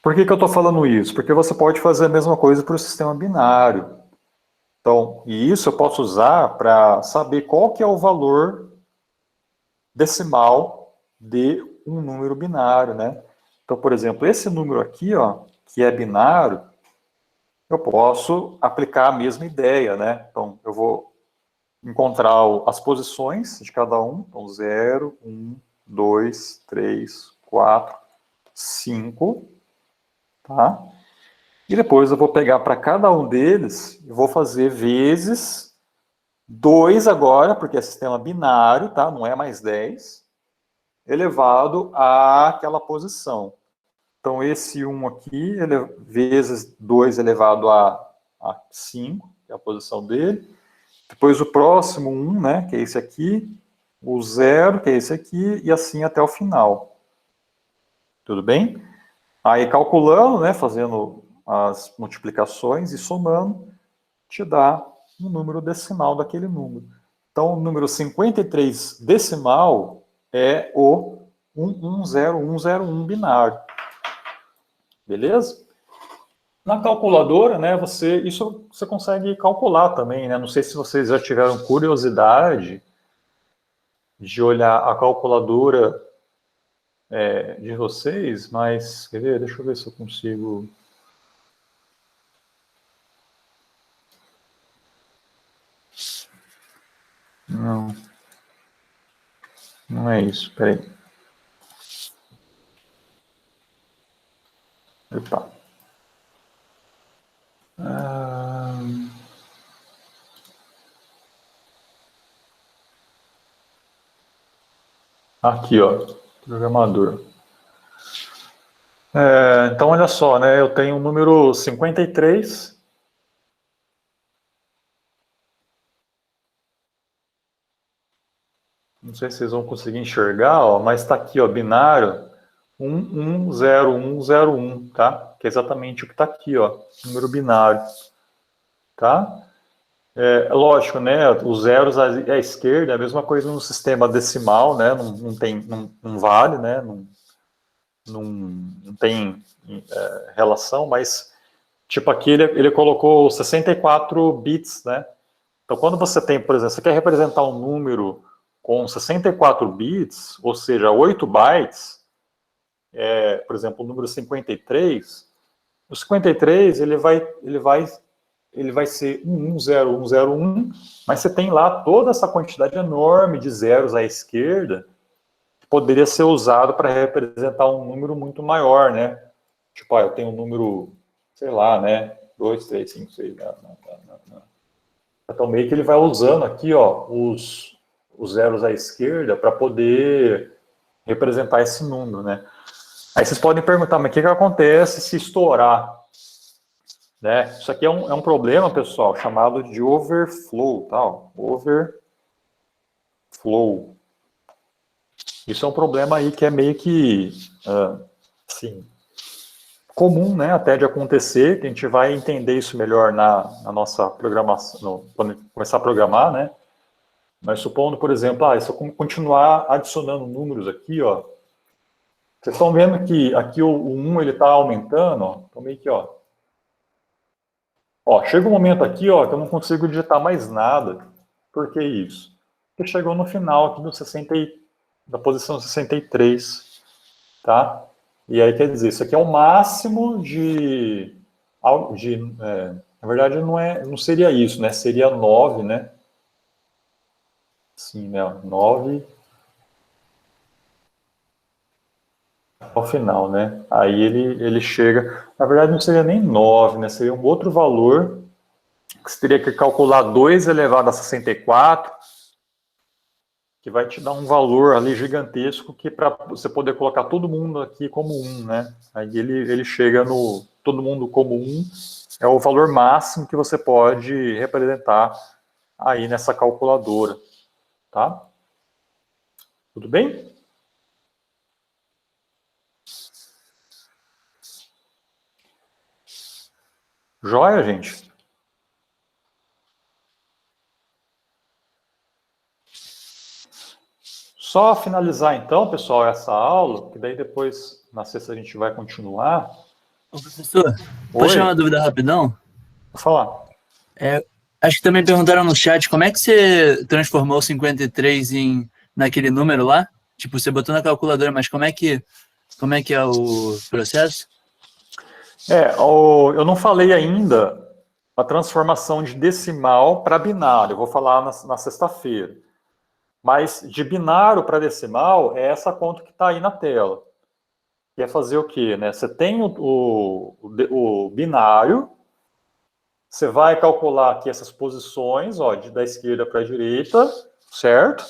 Por que eu estou falando isso? Porque você pode fazer a mesma coisa para o sistema binário. Então, e isso eu posso usar para saber qual que é o valor decimal de um número binário, né? Então, por exemplo, esse número aqui, ó, que é binário, eu posso aplicar a mesma ideia, né? Então, eu vou encontrar as posições de cada um. Então, 0, 1, 2, 3, 4, 5. Tá? E depois eu vou pegar para cada um deles e vou fazer vezes 2 agora, porque é sistema binário, tá? Não é mais 10, elevado àquela posição. Então, esse 1 aqui, vezes 2 elevado a 5, que é a posição dele. Depois o próximo 1, né, que é esse aqui. O 0, que é esse aqui. E assim até o final. Tudo bem? Aí, calculando, né, fazendo as multiplicações e somando, te dá o número decimal daquele número. Então, o número 53 decimal é o 110101 binário. Beleza? Na calculadora, né, isso você consegue calcular também, né? Não sei se vocês já tiveram curiosidade de olhar a calculadora de vocês, mas, quer ver? Deixa eu ver se eu consigo... Não. Não é isso, peraí. Opa. Aqui, ó, programador. Então, olha só, né? Eu tenho o número 53. Não sei se vocês vão conseguir enxergar, ó, mas está aqui, ó, binário 110101, tá? Que é exatamente o que está aqui, ó, número binário, tá? Lógico, né? Os zeros à esquerda é a mesma coisa no sistema decimal, né? Não vale, né? Não tem relação, mas tipo aqui ele colocou 64 bits, né? Então quando você tem, por exemplo, você quer representar um número com 64 bits, ou seja, 8 bytes, por exemplo, o número 53, o 53 ele vai ser 110101, mas você tem lá toda essa quantidade enorme de zeros à esquerda que poderia ser usado para representar um número muito maior, né? Tipo, eu tenho um número, sei lá, né? 2, 3, 5, 6, não. Então, meio que ele vai usando aqui, ó, os zeros à esquerda para poder representar esse número, né? Aí vocês podem perguntar, mas o que acontece se estourar? Né? Isso aqui é um problema, pessoal, chamado de overflow, tá? Overflow. Isso é um problema aí que é meio que, assim, comum, né, até de acontecer, que a gente vai entender isso melhor na nossa programação, quando começar a programar, né? Mas supondo, por exemplo, se eu continuar adicionando números aqui, ó, vocês estão vendo que aqui o 1 ele está aumentando, ó, então meio que, ó, chega um momento aqui, ó, que eu não consigo digitar mais nada. Por que isso? Porque chegou no final aqui da posição 63, tá? E aí, quer dizer, isso aqui é o máximo na verdade, não seria isso, né? Seria 9, né? Sim, né? 9 ao final, né? Aí ele chega... Na verdade, não seria nem 9, né? Seria um outro valor que você teria que calcular 2 elevado a 64, que vai te dar um valor ali gigantesco que para você poder colocar todo mundo aqui como 1, né? Aí ele chega no todo mundo como 1, é o valor máximo que você pode representar aí nessa calculadora, tá? Tudo bem? Joia, gente? Só finalizar então, pessoal, essa aula, que daí depois, na sexta, a gente vai continuar. Ô, professor, posso tirar uma dúvida rapidão? Vou falar. Acho que também perguntaram no chat, como é que você transformou o 53 naquele número lá? Tipo, você botou na calculadora, mas como é que é o processo? Eu não falei ainda uma transformação de decimal para binário. Eu vou falar na sexta-feira. Mas de binário para decimal é essa conta que está aí na tela. Que é fazer o quê? Né? Você tem o binário, você vai calcular aqui essas posições, ó, da esquerda para a direita, certo?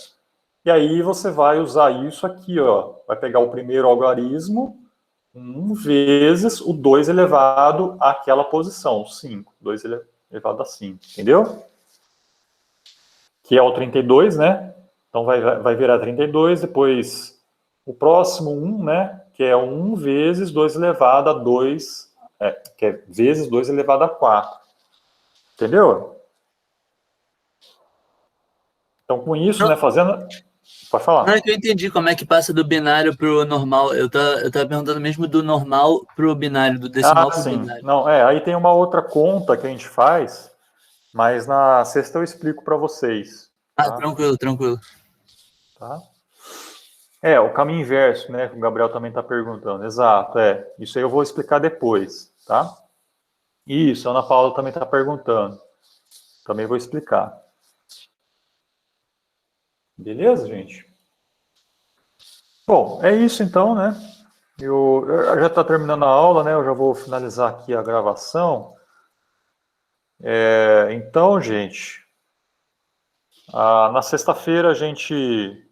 E aí você vai usar isso aqui, ó. Vai pegar o primeiro algarismo, 1 vezes o 2 elevado àquela posição, 5. 2 elevado a 5, entendeu? Que é o 32, né? Então vai virar 32, depois o próximo 1, né? Que é 1 vezes 2 elevado a 2, que é vezes 2 elevado a 4. Entendeu? Então, com isso, né, fazendo... Pode falar. Não é que eu entendi como é que passa do binário pro normal. Eu tava perguntando mesmo do normal pro binário, do decimal pro sim. binário. Não, aí tem uma outra conta que a gente faz, mas na sexta eu explico para vocês. Tá? Tranquilo, tranquilo. Tá? O caminho inverso, né, que o Gabriel também está perguntando. Exato, Isso aí eu vou explicar depois, tá? Isso, a Ana Paula também está perguntando. Também vou explicar. Beleza, gente? Bom, é isso então, né? Eu já está terminando a aula, né? Eu já vou finalizar aqui a gravação. Então, gente, na sexta-feira a gente